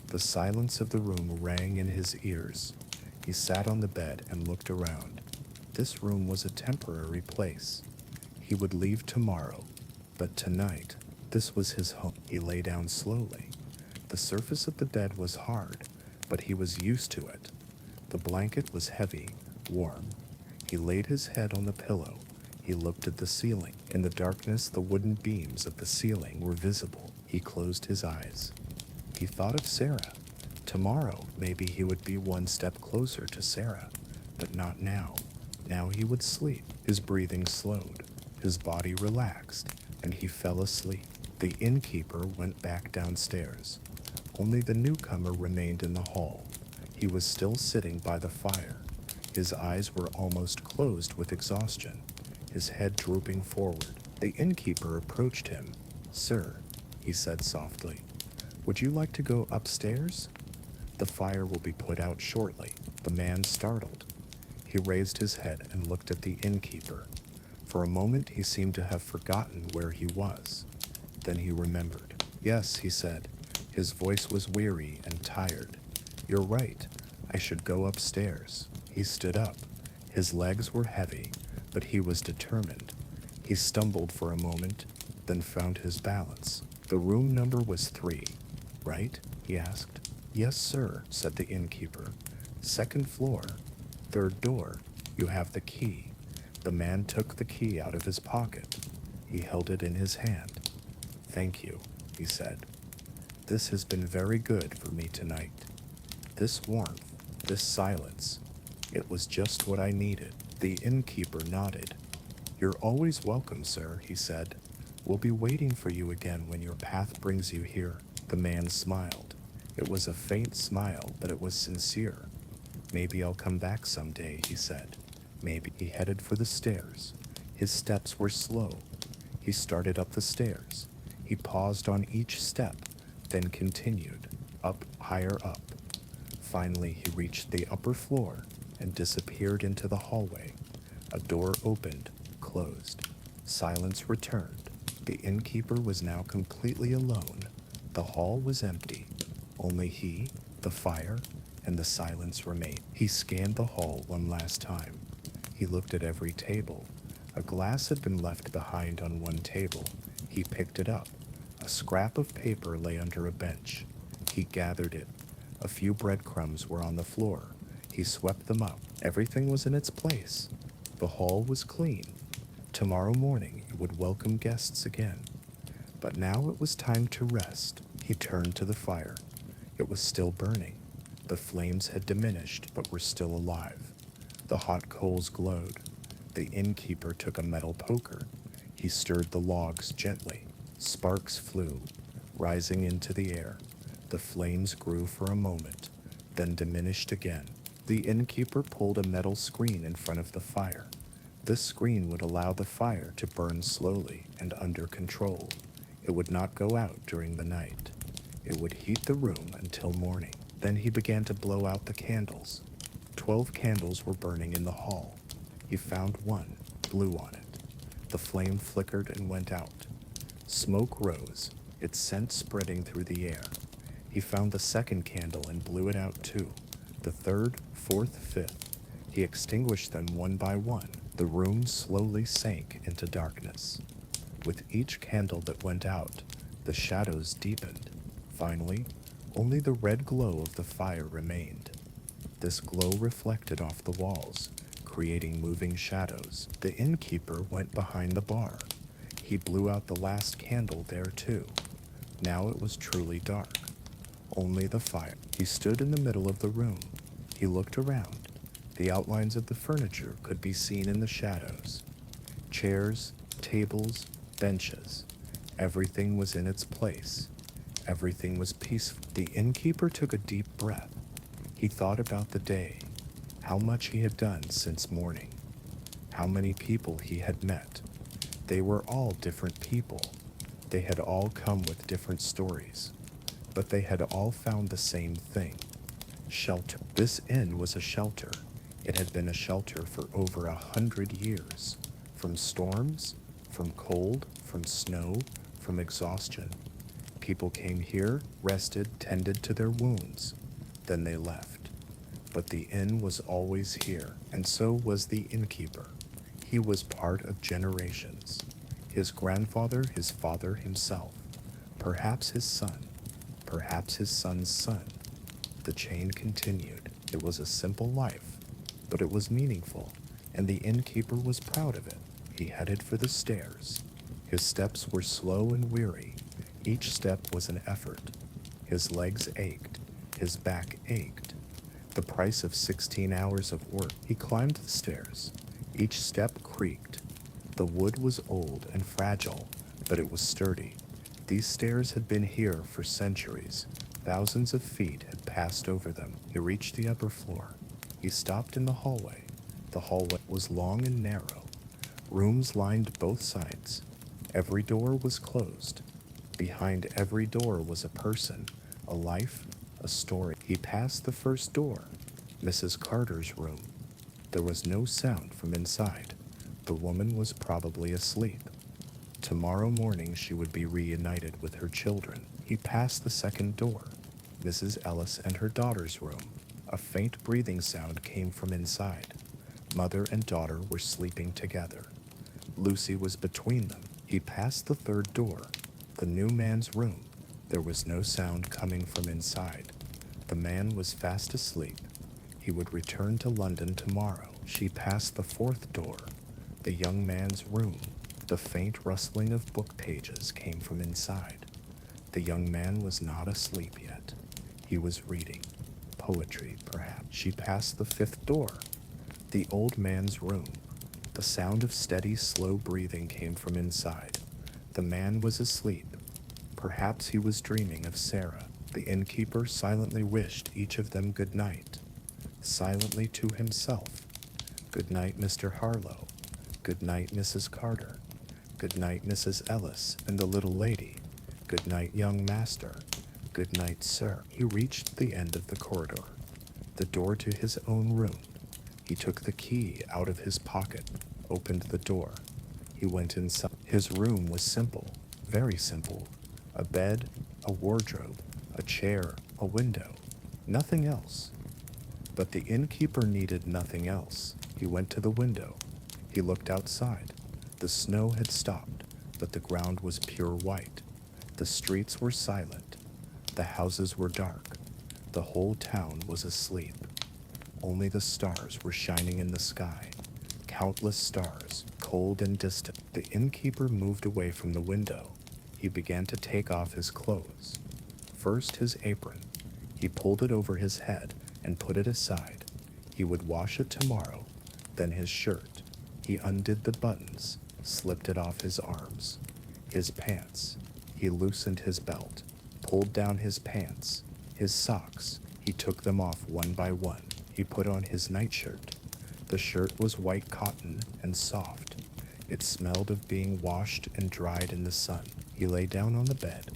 The silence of the room rang in his ears. He sat on the bed and looked around. This room was a temporary place. He would leave tomorrow, but tonight, this was his home. He lay down slowly. The surface of the bed was hard, but he was used to it. The blanket was heavy, warm. He laid his head on the pillow. He looked at the ceiling. In the darkness, the wooden beams of the ceiling were visible. He closed his eyes. He thought of Sarah. Tomorrow, maybe he would be one step closer to Sarah, but not now. Now he would sleep. His breathing slowed. His body relaxed, and he fell asleep. The innkeeper went back downstairs. Only the newcomer remained in the hall. He was still sitting by the fire. His eyes were almost closed with exhaustion, his head drooping forward. The innkeeper approached him. "Sir," he said softly, "would you like to go upstairs? The fire will be put out shortly." The man startled. He raised his head and looked at the innkeeper. For a moment he seemed to have forgotten where he was. Then he remembered. "Yes," he said. His voice was weary and tired. "You're right. I should go upstairs." He stood up. His legs were heavy, but he was determined. He stumbled for a moment, then found his balance. "The room number was 3, right?" he asked. "Yes, sir," said the innkeeper. "Second floor, 3rd door. You have the key." The man took the key out of his pocket. He held it in his hand. "Thank you," he said. "This has been very good for me tonight. This warmth, this silence, it was just what I needed." The innkeeper nodded. "You're always welcome, sir," he said. "We'll be waiting for you again when your path brings you here." The man smiled. It was a faint smile, but it was sincere. "Maybe I'll come back someday," he said. Maybe. He headed for the stairs. His steps were slow. He started up the stairs. He paused on each step, then continued, up, higher up. Finally, he reached the upper floor and disappeared into the hallway. A door opened, closed. Silence returned. The innkeeper was now completely alone. The hall was empty. Only he, the fire, and the silence remained. He scanned the hall one last time. He looked at every table. A glass had been left behind on one table. He picked it up. A scrap of paper lay under a bench. He gathered it. A few breadcrumbs were on the floor. He swept them up. Everything was in its place. The hall was clean. Tomorrow morning it would welcome guests again. But now it was time to rest. He turned to the fire. It was still burning. The flames had diminished, but were still alive. The hot coals glowed. The innkeeper took a metal poker. He stirred the logs gently. Sparks flew, rising into the air. The flames grew for a moment, then diminished again. The innkeeper pulled a metal screen in front of the fire. This screen would allow the fire to burn slowly and under control. It would not go out during the night. It would heat the room until morning. Then he began to blow out the candles. 12 candles were burning in the hall. He found one, blew on it. The flame flickered and went out. Smoke rose, its scent spreading through the air. He found the second candle and blew it out too. The third, fourth, fifth. He extinguished them one by one. The room slowly sank into darkness. With each candle that went out, the shadows deepened. Finally, only the red glow of the fire remained. This glow reflected off the walls, creating moving shadows. The innkeeper went behind the bar. He blew out the last candle there too. Now it was truly dark. Only the fire. He stood in the middle of the room. He looked around. The outlines of the furniture could be seen in the shadows. Chairs, tables, benches. Everything was in its place. Everything was peaceful. The innkeeper took a deep breath. He thought about the day, how much he had done since morning, how many people he had met. They were all different people. They had all come with different stories, but they had all found the same thing: shelter. This inn was a shelter. It had been a shelter for over 100 years, from storms, from cold, from snow, from exhaustion. People came here, rested, tended to their wounds. Then they left. But the inn was always here, and so was the innkeeper. He was part of generations. His grandfather, his father himself, perhaps his son, perhaps his son's son. The chain continued. It was a simple life, but it was meaningful, and the innkeeper was proud of it. He headed for the stairs. His steps were slow and weary. Each step was an effort. His legs ached. His back ached. The price of 16 hours of work. He climbed the stairs. Each step creaked. The wood was old and fragile, but it was sturdy. These stairs had been here for centuries. Thousands of feet had passed over them. He reached the upper floor. He stopped in the hallway. The hallway was long and narrow. Rooms lined both sides. Every door was closed. Behind every door was a person, a life, a story. He passed the first door, Mrs. Carter's room. There was no sound from inside. The woman was probably asleep. Tomorrow morning she would be reunited with her children. He passed the second door, Mrs. Ellis and her daughter's room. A faint breathing sound came from inside. Mother and daughter were sleeping together. Lucy was between them. He passed the third door, the new man's room. There was no sound coming from inside. The man was fast asleep. He would return to London tomorrow. She passed the fourth door, the young man's room. The faint rustling of book pages came from inside. The young man was not asleep yet. He was reading. Poetry, perhaps. She passed the fifth door, the old man's room. The sound of steady, slow breathing came from inside. The man was asleep. Perhaps he was dreaming of Sarah. The innkeeper silently wished each of them good night, silently to himself. Good night, Mr. Harlow. Good night, Mrs. Carter. Good night, Mrs. Ellis and the little lady. Good night, young master. Good night, sir. He reached the end of the corridor, the door to his own room. He took the key out of his pocket, opened the door. He went inside. His room was simple, very simple. A bed, a wardrobe, a chair, a window. Nothing else. But the innkeeper needed nothing else. He went to the window. He looked outside. The snow had stopped, but the ground was pure white. The streets were silent. The houses were dark. The whole town was asleep. Only the stars were shining in the sky. Countless stars, cold and distant. The innkeeper moved away from the window. He began to take off his clothes. First his apron. He pulled it over his head and put it aside. He would wash it tomorrow. Then his shirt. He undid the buttons. slipped it off his arms. His pants. He loosened his belt, pulled down his pants, his socks. He took them off one by one. He put on his nightshirt. The shirt was white cotton and soft. It smelled of being washed and dried in the sun. He lay down on the bed.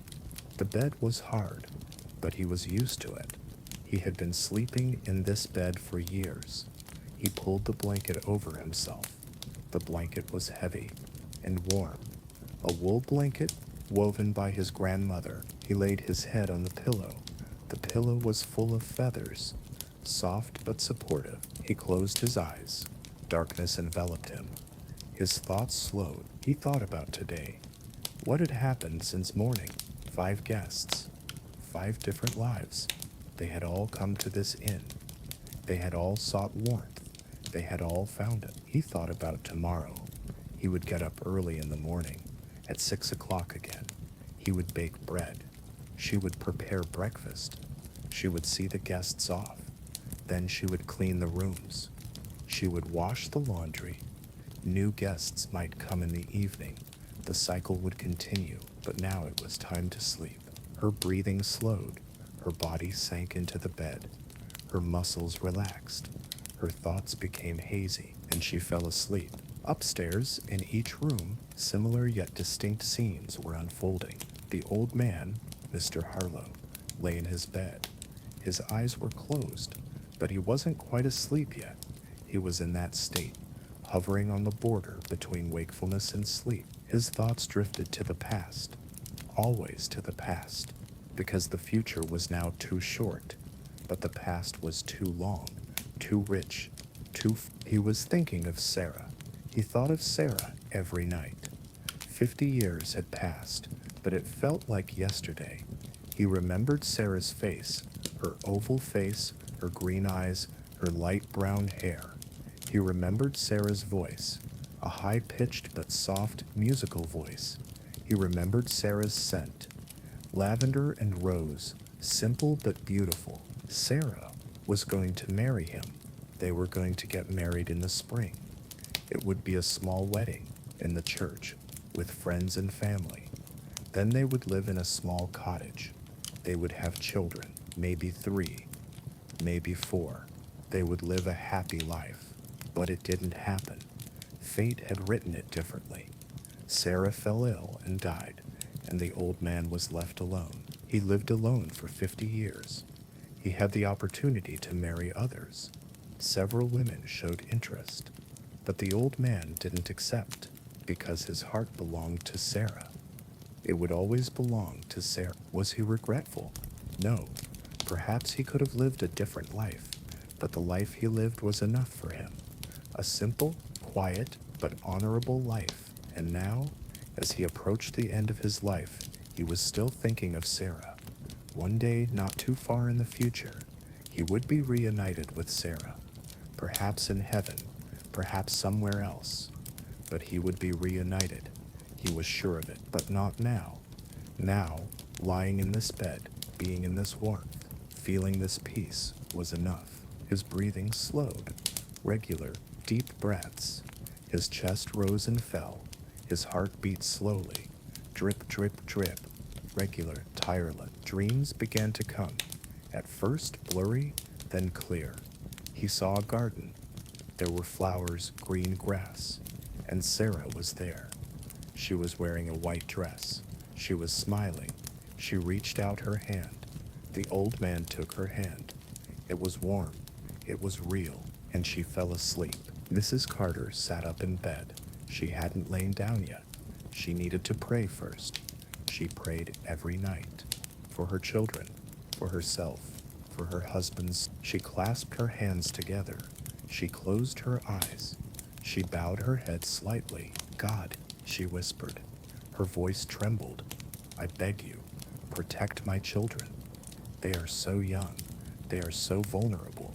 The bed was hard, but he was used to it. He had been sleeping in this bed for years. He pulled the blanket over himself. The blanket was heavy and warm, a wool blanket woven by his grandmother. He laid his head on the pillow. The pillow was full of feathers, soft but supportive. He closed his eyes. Darkness enveloped him. His thoughts slowed. He thought about today. What had happened since morning? 5 guests, 5 different lives. They had all come to this inn. They had all sought warmth. They had all found it. He thought about tomorrow. He would get up early in the morning, at 6 o'clock again. He would bake bread. She would prepare breakfast. She would see the guests off. Then she would clean the rooms. She would wash the laundry. New guests might come in the evening. The cycle would continue, but now it was time to sleep. Her breathing slowed. Her body sank into the bed. Her muscles relaxed. Her thoughts became hazy, and she fell asleep. Upstairs, in each room, similar yet distinct scenes were unfolding. The old man, Mr. Harlow, lay in his bed. His eyes were closed, but he wasn't quite asleep yet. He was in that state, hovering on the border between wakefulness and sleep. His thoughts drifted to the past, always to the past, because the future was now too short, but the past was too long, too rich, He was thinking of Sarah. He thought of Sarah every night. 50 years had passed, but it felt like yesterday. He remembered Sarah's face, her oval face, her green eyes, her light brown hair. He remembered Sarah's voice, a high-pitched but soft, musical voice. He remembered Sarah's scent, lavender and rose, simple but beautiful. Sarah was going to marry him. They were going to get married in the spring. It would be a small wedding in the church with friends and family. Then they would live in a small cottage. They would have children, maybe 3, maybe 4. They would live a happy life. But it didn't happen. Fate had written it differently. Sarah fell ill and died, and the old man was left alone. He lived alone for 50 years. He had the opportunity to marry others. Several women showed interest, but the old man didn't accept because his heart belonged to Sarah. It would always belong to Sarah. Was he regretful? No. Perhaps he could have lived a different life, but the life he lived was enough for him. A simple, quiet, but honorable life. And now, as he approached the end of his life, he was still thinking of Sarah. One day, not too far in the future, he would be reunited with Sarah. Perhaps in heaven, perhaps somewhere else. But he would be reunited. He was sure of it, but not now. Now, lying in this bed, being in this warmth, feeling this peace was enough. His breathing slowed. Regular, deep breaths. His chest rose and fell. His heart beat slowly. Drip, drip, drip. Regular, tireless. Dreams began to come. At first blurry, then clear. He saw a garden. There were flowers, green grass. And Sarah was there. She was wearing a white dress. She was smiling. She reached out her hand. The old man took her hand. It was warm. It was real. And she fell asleep. Mrs. Carter sat up in bed. She hadn't lain down yet. She needed to pray first. She prayed every night. For her children, for herself, for her husbands. She clasped her hands together. She closed her eyes. She bowed her head slightly. God, she whispered. Her voice trembled. I beg you, protect my children. They are so young. They are so vulnerable.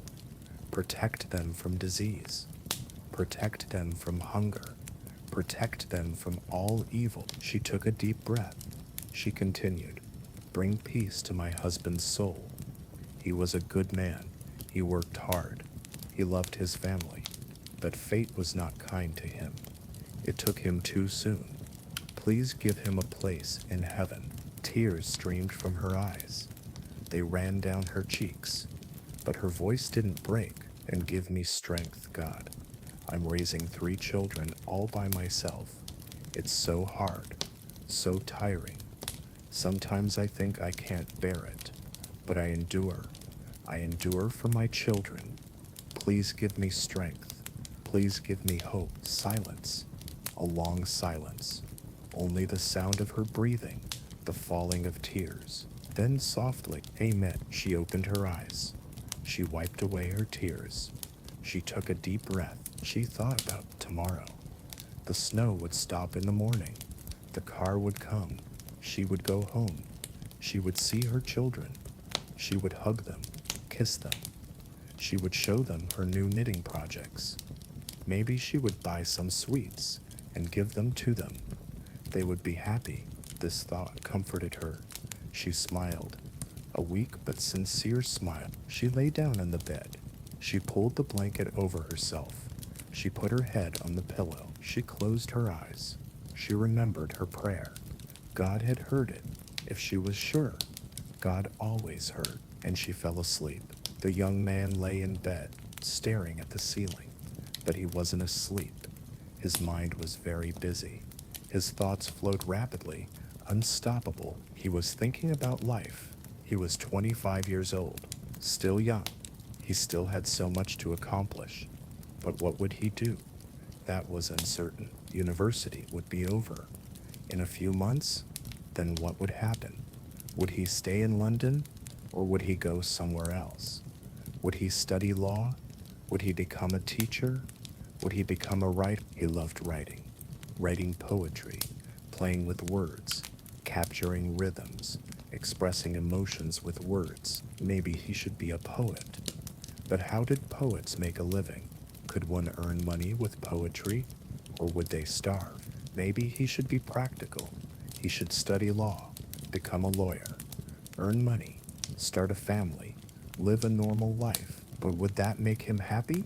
Protect them from disease. Protect them from hunger. Protect them from all evil. She took a deep breath. She continued, bring peace to my husband's soul. He was a good man. He worked hard. He loved his family. But fate was not kind to him. It took him too soon. Please give him a place in heaven. Tears streamed from her eyes. They ran down her cheeks. But her voice didn't break. And give me strength, God. I'm raising 3 children all by myself. It's so hard, so tiring. Sometimes I think I can't bear it, but I endure. I endure for my children. Please give me strength. Please give me hope. Silence. A long silence. Only the sound of her breathing, the falling of tears. Then softly, Amen. She opened her eyes. She wiped away her tears. She took a deep breath. She thought about tomorrow. The snow would stop in the morning. The car would come. She would go home. She would see her children. She would hug them, kiss them. She would show them her new knitting projects. Maybe she would buy some sweets and give them to them. They would be happy. This thought comforted her. She smiled, a weak but sincere smile. She lay down in the bed. She pulled the blanket over herself. She put her head on the pillow. She closed her eyes. She remembered her prayer. God had heard it. If she was sure, God always heard. And she fell asleep. The young man lay in bed, staring at the ceiling. But he wasn't asleep. His mind was very busy. His thoughts flowed rapidly, unstoppable. He was thinking about life. He was 25 years old, still young. He still had so much to accomplish. But what would he do? That was uncertain. University would be over. In a few months, then what would happen? Would he stay in London, or would he go somewhere else? Would he study law? Would he become a teacher? Would he become a writer? He loved writing poetry, playing with words, capturing rhythms, expressing emotions with words. Maybe he should be a poet. But how did poets make a living? Could one earn money with poetry, or would they starve? Maybe he should be practical. He should study law, become a lawyer, earn money, start a family, live a normal life. But would that make him happy,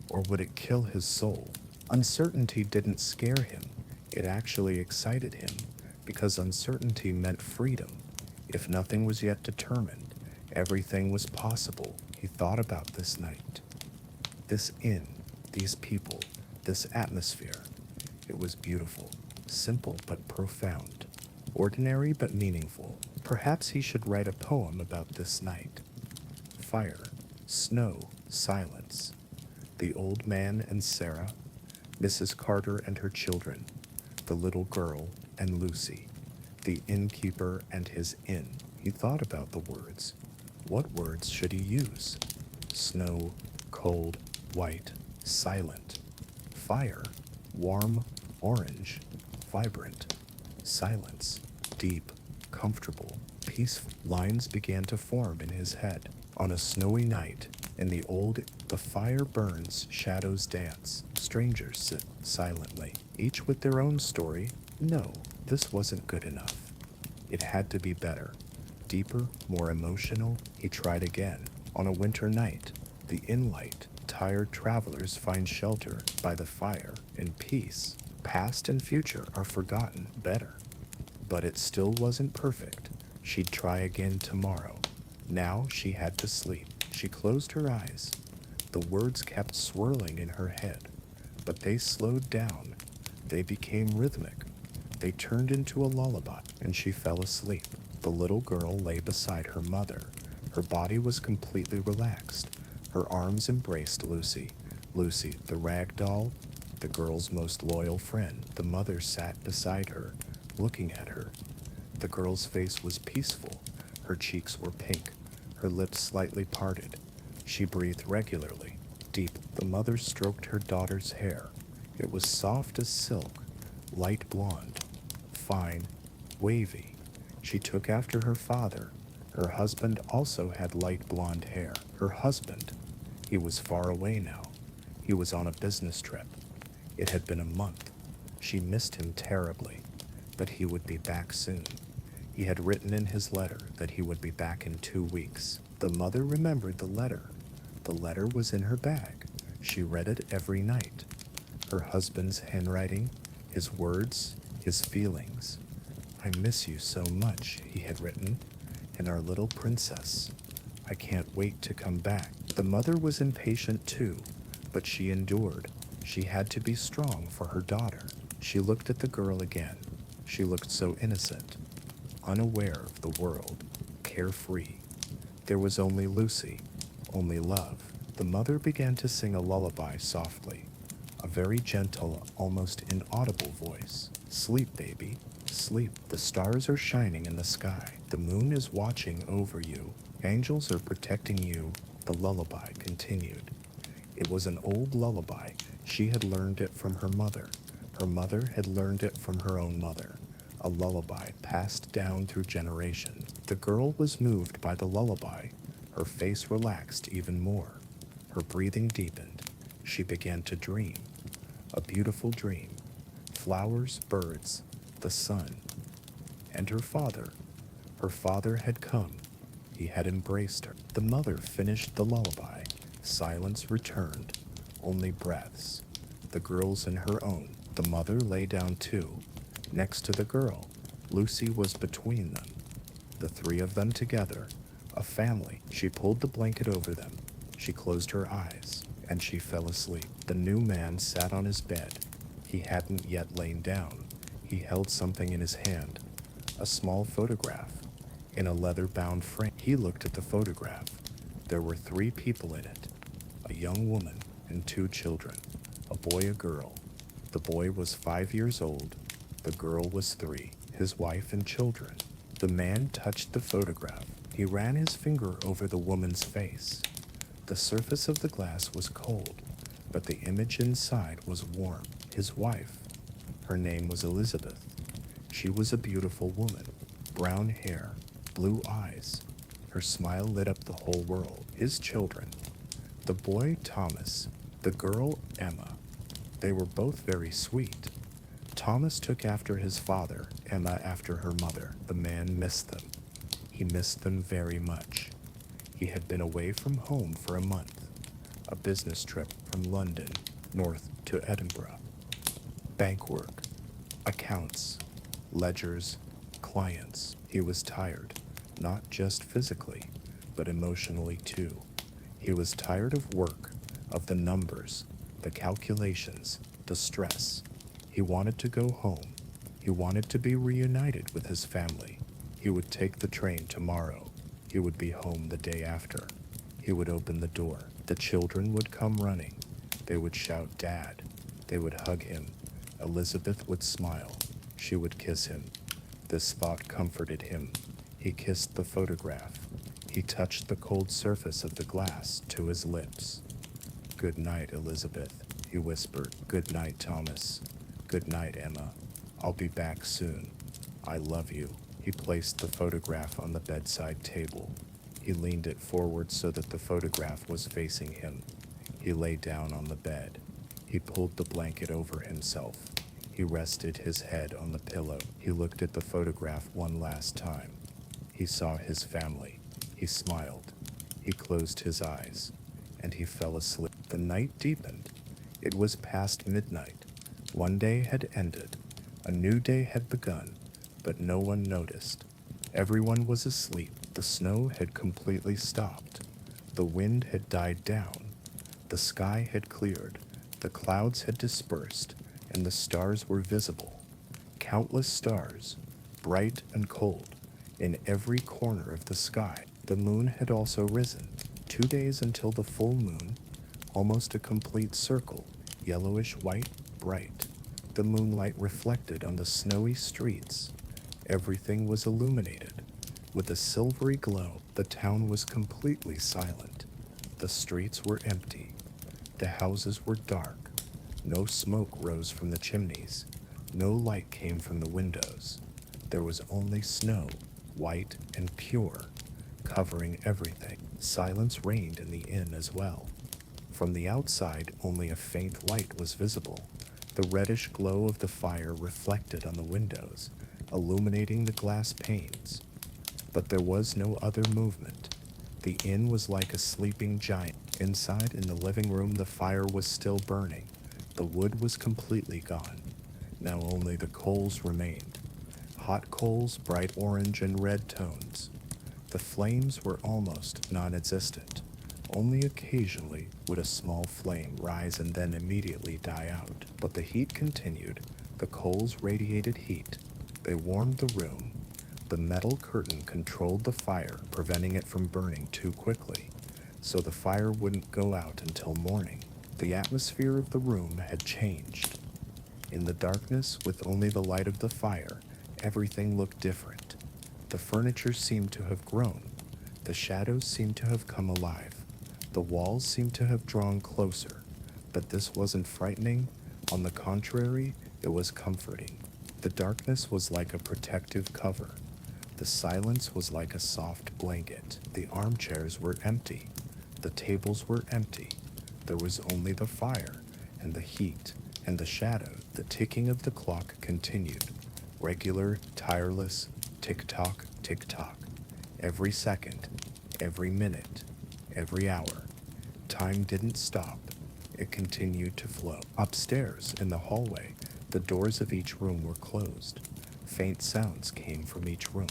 or would it kill his soul? Uncertainty didn't scare him. It actually excited him, because uncertainty meant freedom. If nothing was yet determined, everything was possible. He thought about this night, this inn, these people, this atmosphere. It was beautiful, simple but profound, ordinary but meaningful. Perhaps he should write a poem about this night. Fire, snow, silence. The old man and Sarah, Mrs. Carter and her children, the little girl and Lucy, the innkeeper and his inn. He thought about the words. What words should he use? Snow, cold, white, silent. Fire, warm, orange, vibrant. Silence, deep, comfortable, peaceful. Lines began to form in his head. On a snowy night, the fire burns, shadows dance. Strangers sit silently, each with their own story. No, this wasn't good enough. It had to be better. Deeper, more emotional. He tried again. On a winter night, the inn light. Tired travelers find shelter by the fire in peace. Past and future are forgotten. Better. But it still wasn't perfect. She'd try again tomorrow. Now she had to sleep. She closed her eyes. The words kept swirling in her head, but they slowed down. They became rhythmic. They turned into a lullaby, and she fell asleep. The little girl lay beside her mother. Her body was completely relaxed. Her arms embraced Lucy. Lucy, the rag doll, the girl's most loyal friend. The mother sat beside her, looking at her. The girl's face was peaceful. Her cheeks were pink, her lips slightly parted. She breathed regularly, deep. The mother stroked her daughter's hair. It was soft as silk, light blonde, fine, wavy. She took after her father. Her husband also had light blonde hair. Her husband, he was far away now. He was on a business trip. It had been a month. She missed him terribly, but he would be back soon. He had written in his letter that he would be back in 2 weeks. The mother remembered the letter. The letter was in her bag. She read it every night. Her husband's handwriting, His words, his feelings. I miss you so much, he had written, and our little princess. I can't wait to come back. The mother was impatient too, but she endured. She had to be strong for her daughter. She looked at the girl again. She looked so innocent, unaware of the world, carefree. There was only Lucy, only love. The mother began to sing a lullaby softly, a very gentle, almost inaudible voice. Sleep, baby, sleep. The stars are shining in the sky. The moon is watching over you. Angels are protecting you. The lullaby continued. It was an old lullaby. She had learned it from her mother. Her mother had learned it from her own mother. A lullaby passed down through generation. The girl was moved by the lullaby. Her face relaxed even more. Her breathing deepened. She began to dream. A beautiful dream. Flowers, birds, the sun. And her father. Her father had come. He had embraced her. The mother finished the lullaby. Silence returned. Only breaths. The girl's in her own. The mother lay down too. Next to the girl, Lucy was between them. The three of them together, a family. She pulled the blanket over them. She closed her eyes, and she fell asleep. The new man sat on his bed. He hadn't yet lain down. He held something in his hand, a small photograph, in a leather-bound frame. He looked at the photograph. There were 3 people in it, a young woman and 2 children, a boy, a girl. The boy was 5 years old. The girl was 3, his wife and children. The man touched the photograph. He ran his finger over the woman's face. The surface of the glass was cold, but the image inside was warm. His wife, her name was Elizabeth. She was a beautiful woman, brown hair, blue eyes. Her smile lit up the whole world. His children, the boy Thomas, the girl Emma. They were both very sweet. Thomas took after his father, Emma after her mother. The man missed them. He missed them very much. He had been away from home for a month, a business trip from London north to Edinburgh. Bank work, accounts, ledgers, clients. He was tired, not just physically, but emotionally too. He was tired of work, of the numbers, the calculations, the stress. He wanted to go home. He wanted to be reunited with his family. He would take the train tomorrow. He would be home the day after. He would open the door. The children would come running. They would shout, "Dad." They would hug him. Elizabeth would smile. She would kiss him. This thought comforted him. He kissed the photograph. He touched the cold surface of the glass to his lips. "Good night, Elizabeth," he whispered. "Good night, Thomas. Good night, Emma. I'll be back soon. I love you." He placed the photograph on the bedside table. He leaned it forward so that the photograph was facing him. He lay down on the bed. He pulled the blanket over himself. He rested his head on the pillow. He looked at the photograph one last time. He saw his family. He smiled. He closed his eyes, and he fell asleep. The night deepened. It was past midnight. One day had ended. A new day had begun, but no one noticed. Everyone was asleep. The snow had completely stopped. The wind had died down. The sky had cleared. The clouds had dispersed, and the stars were visible. Countless stars, bright and cold, in every corner of the sky. The moon had also risen. 2 days until the full moon, almost a complete circle, yellowish white, bright. The moonlight reflected on the snowy streets. Everything was illuminated with a silvery glow. The town was completely silent. The streets were empty. The houses were dark. No smoke rose from the chimneys. No light came from the windows. There was only snow, white and pure, covering everything. Silence reigned in the inn as well. From the outside, only a faint light was visible. The reddish glow of the fire reflected on the windows, illuminating the glass panes. But there was no other movement. The inn was like a sleeping giant. Inside, in the living room, the fire was still burning. The wood was completely gone. Now only the coals remained. Hot coals, bright orange and red tones. The flames were almost non-existent. Only occasionally would a small flame rise and then immediately die out. But the heat continued. The coals radiated heat. They warmed the room. The metal curtain controlled the fire, preventing it from burning too quickly, so the fire wouldn't go out until morning. The atmosphere of the room had changed. In the darkness, with only the light of the fire, everything looked different. The furniture seemed to have grown. The shadows seemed to have come alive. The walls seemed to have drawn closer. But this wasn't frightening. On the contrary, it was comforting. The darkness was like a protective cover. The silence was like a soft blanket. The armchairs were empty. The tables were empty. There was only the fire and the heat and the shadow. The ticking of the clock continued. Regular, tireless, tick-tock, tick-tock. Every second, every minute, every hour. Time didn't stop. It continued to flow. Upstairs, in the hallway, the doors of each room were closed. Faint sounds came from each room.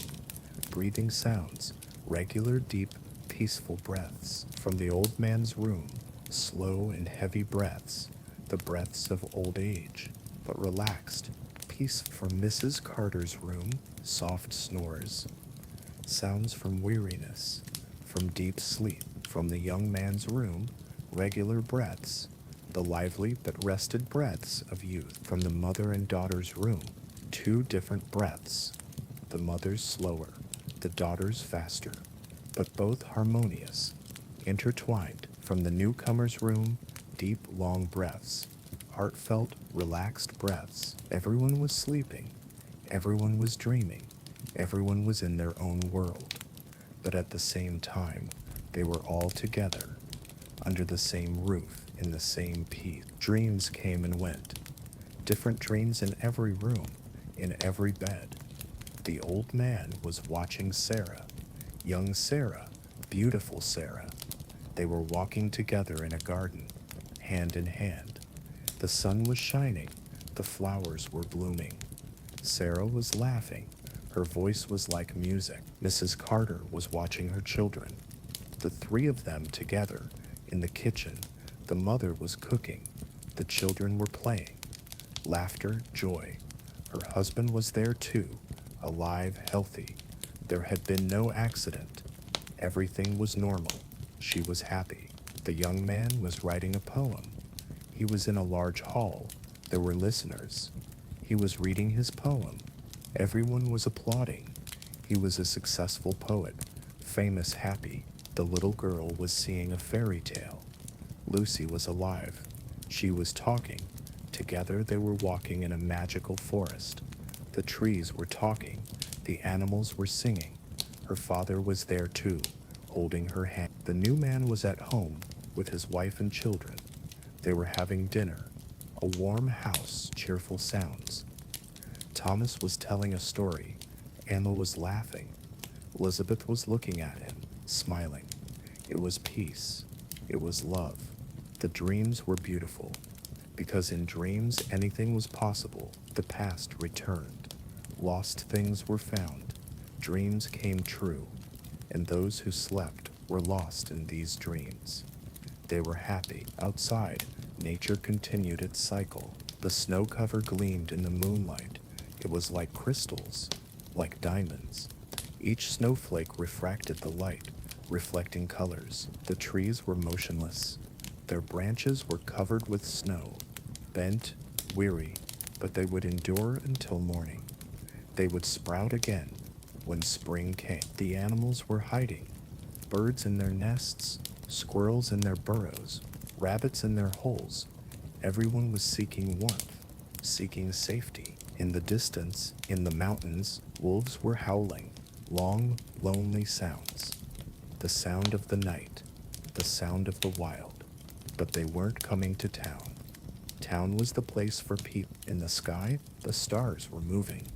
Breathing sounds, regular, deep, peaceful breaths. From the old man's room, slow and heavy breaths, the breaths of old age, but relaxed, peace. From Mrs. Carter's room, soft snores. Sounds from weariness, from deep sleep. From the young man's room, regular breaths, the lively but rested breaths of youth. From the mother and daughter's room, two different breaths, the mother's slower, the daughter's faster, but both harmonious, intertwined. From the newcomer's room, deep, long breaths, heartfelt, relaxed breaths. Everyone was sleeping, everyone was dreaming, everyone was in their own world, but at the same time, they were all together, under the same roof, in the same peace. Dreams came and went, different dreams in every room, in every bed. The old man was watching Sarah, young Sarah, beautiful Sarah. They were walking together in a garden, hand in hand. The sun was shining, the flowers were blooming. Sarah was laughing, her voice was like music. Mrs. Carter was watching her children. The three of them together, in the kitchen. The mother was cooking, the children were playing. Laughter, joy. Her husband was there too, alive, healthy. There had been no accident. Everything was normal. She was happy. The young man was writing a poem. He was in a large hall. There were listeners. He was reading his poem. Everyone was applauding. He was a successful poet, famous, happy. The little girl was seeing a fairy tale. Lucy was alive. She was talking. Together they were walking in a magical forest. The trees were talking. The animals were singing. Her father was there too, holding her hand. The new man was at home with his wife and children. They were having dinner. A warm house, cheerful sounds. Thomas was telling a story. Emma was laughing. Elizabeth was looking at him, smiling. It was peace. It was love. The dreams were beautiful, because in dreams anything was possible. The past returned. Lost things were found. Dreams came true, and those who slept were lost in these dreams. They were happy. Outside, nature continued its cycle. The snow cover gleamed in the moonlight. It was like crystals, like diamonds. Each snowflake refracted the light, reflecting colors. The trees were motionless. Their branches were covered with snow, bent, weary, but they would endure until morning. They would sprout again when spring came. The animals were hiding, birds in their nests, squirrels in their burrows, rabbits in their holes. Everyone was seeking warmth, seeking safety. In the distance, in the mountains, wolves were howling, long, lonely sounds. The sound of the night, the sound of the wild. But they weren't coming to town. Town was the place for people. In the sky, the stars were moving,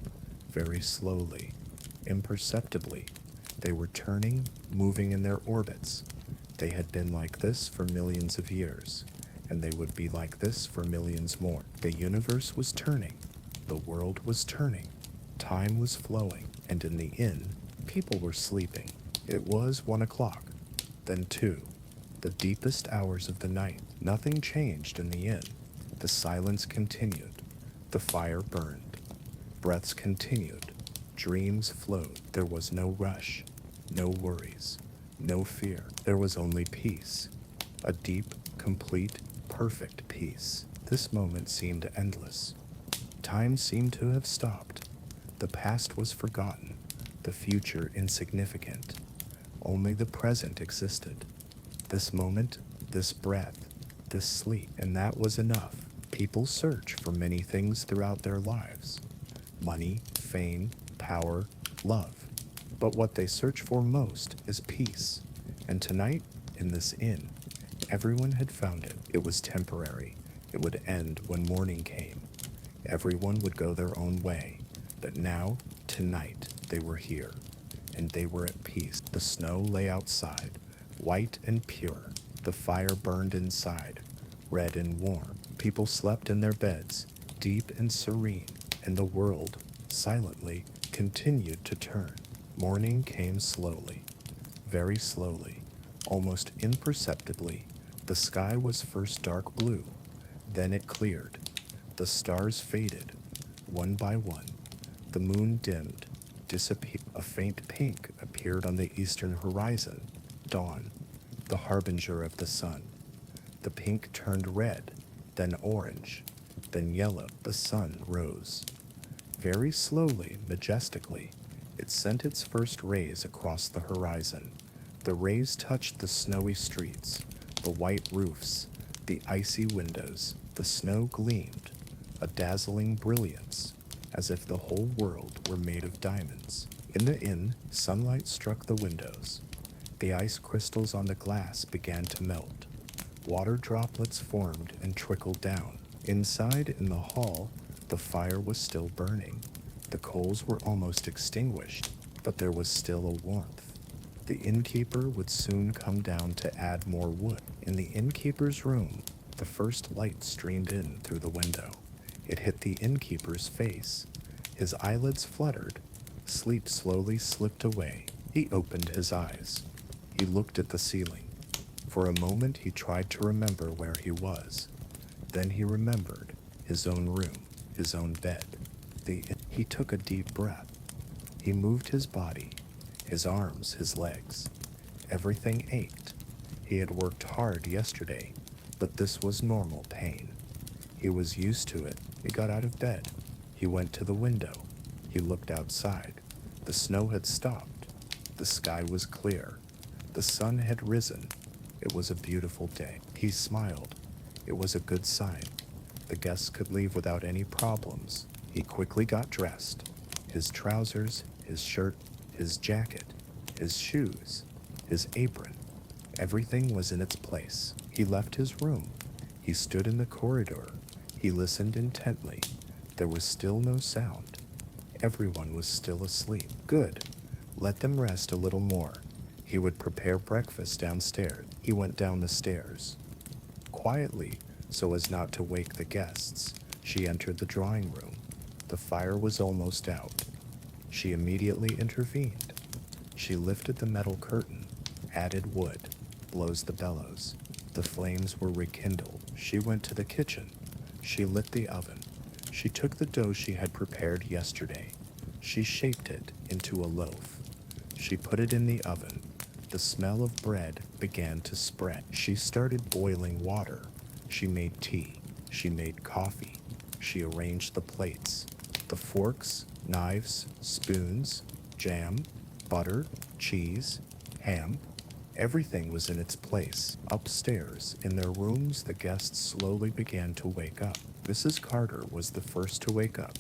very slowly, imperceptibly. They were turning, moving in their orbits. They had been like this for millions of years, and they would be like this for millions more. The universe was turning. The world was turning, time was flowing, and in the inn, people were sleeping. It was 1 o'clock, then 2, the deepest hours of the night. Nothing changed in the inn. The silence continued. The fire burned. Breaths continued. Dreams flowed. There was no rush, no worries, no fear. There was only peace. A deep, complete, perfect peace. This moment seemed endless. Time seemed to have stopped. The past was forgotten, the future insignificant. Only the present existed. This moment, this breath, this sleep, and that was enough. People search for many things throughout their lives: money, fame, power, love. But what they search for most is peace. And tonight, in this inn, everyone had found it. It was temporary. It would end when morning came. Everyone would go their own way. But now, tonight, they were here, and they were at peace. The snow lay outside, white and pure. The fire burned inside, red and warm. People slept in their beds, deep and serene, and the world, silently, continued to turn. Morning came slowly, very slowly, almost imperceptibly. The sky was first dark blue, then it cleared. The stars faded, one by one. The moon dimmed, disappeared. A faint pink appeared on the eastern horizon. Dawn, the harbinger of the sun. The pink turned red, then orange, then yellow. The sun rose. Very slowly, majestically, it sent its first rays across the horizon. The rays touched the snowy streets, the white roofs, the icy windows. The snow gleamed, a dazzling brilliance, as if the whole world were made of diamonds. In the inn, sunlight struck the windows. The ice crystals on the glass began to melt. Water droplets formed and trickled down. Inside, in the hall, the fire was still burning. The coals were almost extinguished, but there was still a warmth. The innkeeper would soon come down to add more wood. In the innkeeper's room, the first light streamed in through the window. It hit the innkeeper's face. His eyelids fluttered. Sleep slowly slipped away. He opened his eyes. He looked at the ceiling. For a moment he tried to remember where he was. Then he remembered his own room, his own bed. He took a deep breath. He moved his body, his arms, his legs. Everything ached. He had worked hard yesterday, but this was normal pain. He was used to it. He got out of bed. He went to the window. He looked outside. The snow had stopped. The sky was clear. The sun had risen. It was a beautiful day. He smiled. It was a good sign. The guests could leave without any problems. He quickly got dressed. His trousers, his shirt, his jacket, his shoes, his apron. Everything was in its place. He left his room. He stood in the corridor. He listened intently. There was still no sound. Everyone was still asleep. Good. Let them rest a little more. He would prepare breakfast downstairs. He went down the stairs. Quietly, so as not to wake the guests, she entered the drawing room. The fire was almost out. She immediately intervened. She lifted the metal curtain, added wood, blows the bellows. The flames were rekindled. She went to the kitchen. She lit the oven. She took the dough she had prepared yesterday. She shaped it into a loaf. She put it in the oven. The smell of bread began to spread. She started boiling water. She made tea. She made coffee. She arranged the plates. The forks, knives, spoons, jam, butter, cheese, ham. Everything was in its place. Upstairs, in their rooms, the guests slowly began to wake up. Mrs. Carter was the first to wake up.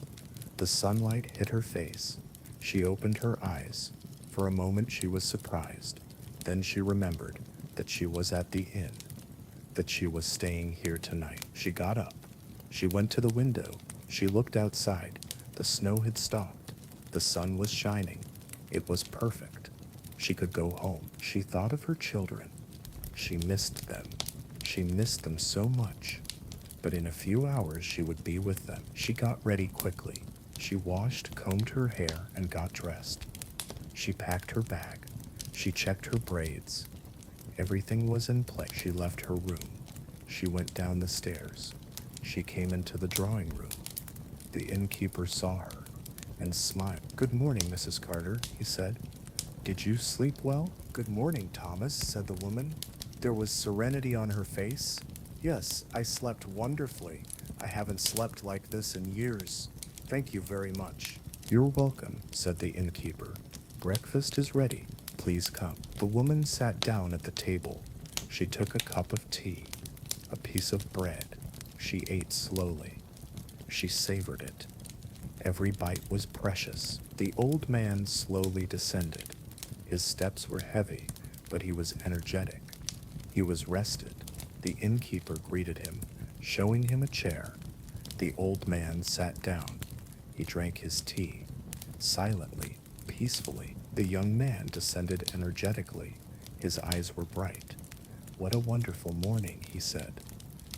The sunlight hit her face. She opened her eyes. For a moment she was surprised. Then she remembered that she was at the inn, that she was staying here tonight. She got up. She went to the window. She looked outside. The snow had stopped. The sun was shining. It was perfect. She could go home. She thought of her children. She missed them. She missed them so much. but in a few hours she would be with them. She got ready quickly. She washed, combed her hair, and got dressed. She packed her bag. She checked her braids. Everything was in place. She left her room. She went down the stairs. She came into the drawing room. The innkeeper saw her and smiled. "Good morning, Mrs. Carter," he said. "Did you sleep well?" "Good morning, Thomas," said the woman. There was serenity on her face. "Yes, I slept wonderfully. I haven't slept like this in years. Thank you very much." "You're welcome," said the innkeeper. "Breakfast is ready. Please come." The woman sat down at the table. She took a cup of tea, a piece of bread. She ate slowly. She savored it. Every bite was precious. The old man slowly descended. His steps were heavy, but he was energetic. He was rested. The innkeeper greeted him, showing him a chair. The old man sat down. He drank his tea, silently, peacefully. The young man descended energetically. His eyes were bright. "What a wonderful morning," he said.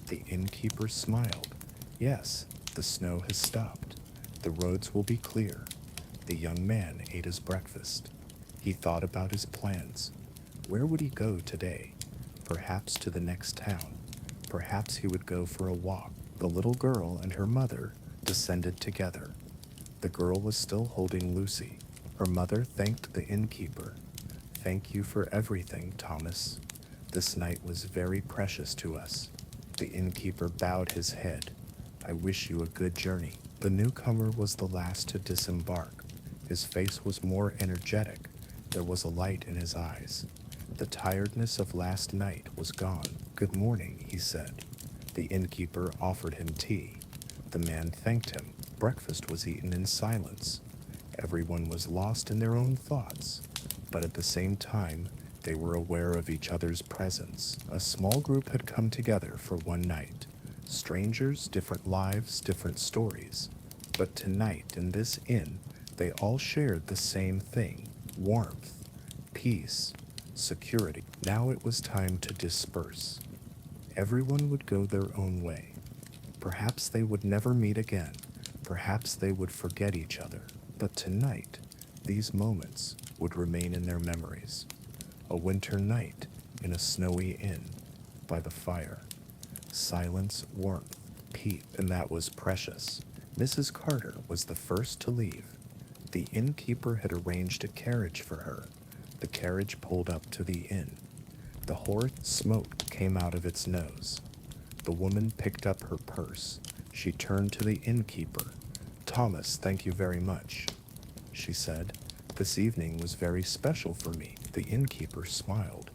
The innkeeper smiled. "Yes, the snow has stopped. The roads will be clear." The young man ate his breakfast. He thought about his plans. Where would he go today? Perhaps to the next town. Perhaps he would go for a walk. The little girl and her mother descended together. The girl was still holding Lucy. Her mother thanked the innkeeper. "Thank you for everything, Thomas. This night was very precious to us." The innkeeper bowed his head. "I wish you a good journey." The newcomer was the last to disembark. His face was more energetic. There was a light in his eyes. The tiredness of last night was gone. "Good morning," he said. The innkeeper offered him tea. The man thanked him. Breakfast was eaten in silence. Everyone was lost in their own thoughts, but at the same time, they were aware of each other's presence. A small group had come together for one night. Strangers, different lives, different stories. But tonight, in this inn, they all shared the same thing: warmth, peace, security. Now it was time to disperse. Everyone would go their own way. Perhaps they would never meet again. Perhaps they would forget each other. But tonight, these moments would remain in their memories. A winter night in a snowy inn, by the fire. Silence, warmth, peace, and that was precious. Mrs. Carter was the first to leave. The innkeeper had arranged a carriage for her. The carriage pulled up to the inn. The hoarse smoke came out of its nose. The woman picked up her purse. She turned to the innkeeper. "Thomas, thank you very much," she said. "This evening was very special for me." The innkeeper smiled.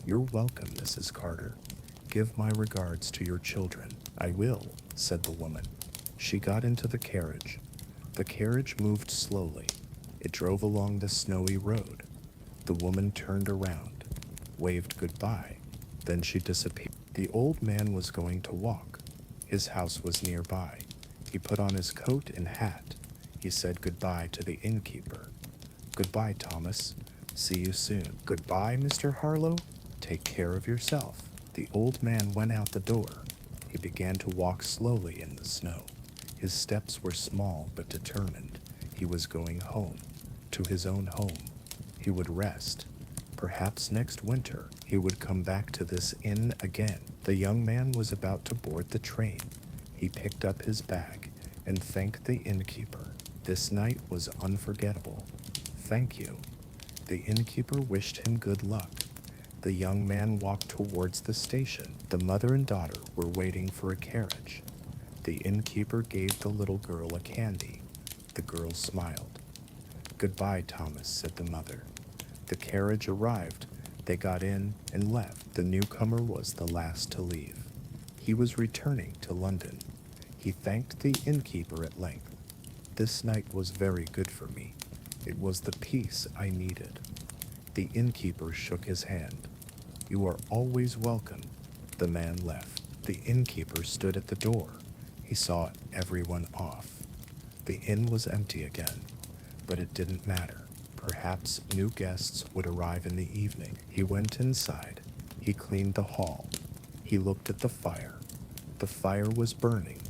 "You're welcome, Mrs. Carter. Give my regards to your children." "I will," said the woman. She got into the carriage. The carriage moved slowly. It drove along the snowy road. The woman turned around, waved goodbye, then she disappeared. The old man was going to walk. His house was nearby. He put on his coat and hat. He said goodbye to the innkeeper. "Goodbye, Thomas. See you soon." "Goodbye, Mr. Harlow. Take care of yourself." The old man went out the door. He began to walk slowly in the snow. His steps were small but determined. He was going home, to his own home. He would rest. Perhaps next winter he would come back to this inn again. The young man was about to board the train. He picked up his bag and thanked the innkeeper. This night was unforgettable. "Thank you." The innkeeper wished him good luck. The young man walked towards the station. The mother and daughter were waiting for a carriage. The innkeeper gave the little girl a candy. The girl smiled. "Goodbye, Thomas," said the mother. The carriage arrived. They got in and left. The newcomer was the last to leave. He was returning to London. He thanked the innkeeper at length. "This night was very good for me. It was the peace I needed." The innkeeper shook his hand. "You are always welcome." The man left. The innkeeper stood at the door. He saw everyone off. The inn was empty again, but it didn't matter. Perhaps new guests would arrive in the evening. He went inside. He cleaned the hall. He looked at the fire. The fire was burning.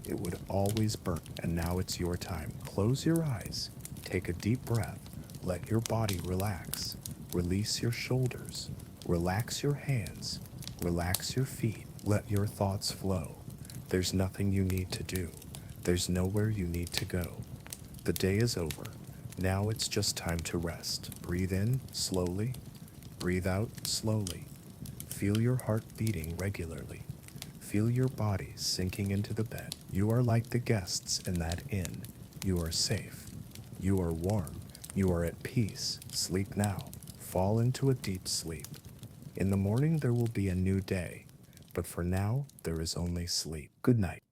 It would always burn, and now it's your time. Close your eyes. Take a deep breath. Let your body relax. Release your shoulders. Relax your hands. Relax your feet. Let your thoughts flow. There's nothing you need to do. There's nowhere you need to go. The day is over. Now it's just time to rest. Breathe in slowly. Breathe out slowly. Feel your heart beating regularly. Feel your body sinking into the bed. You are like the guests in that inn. You are safe. You are warm. You are at peace. Sleep now. Fall into a deep sleep. In the morning there will be a new day. But for now, there is only sleep. Good night.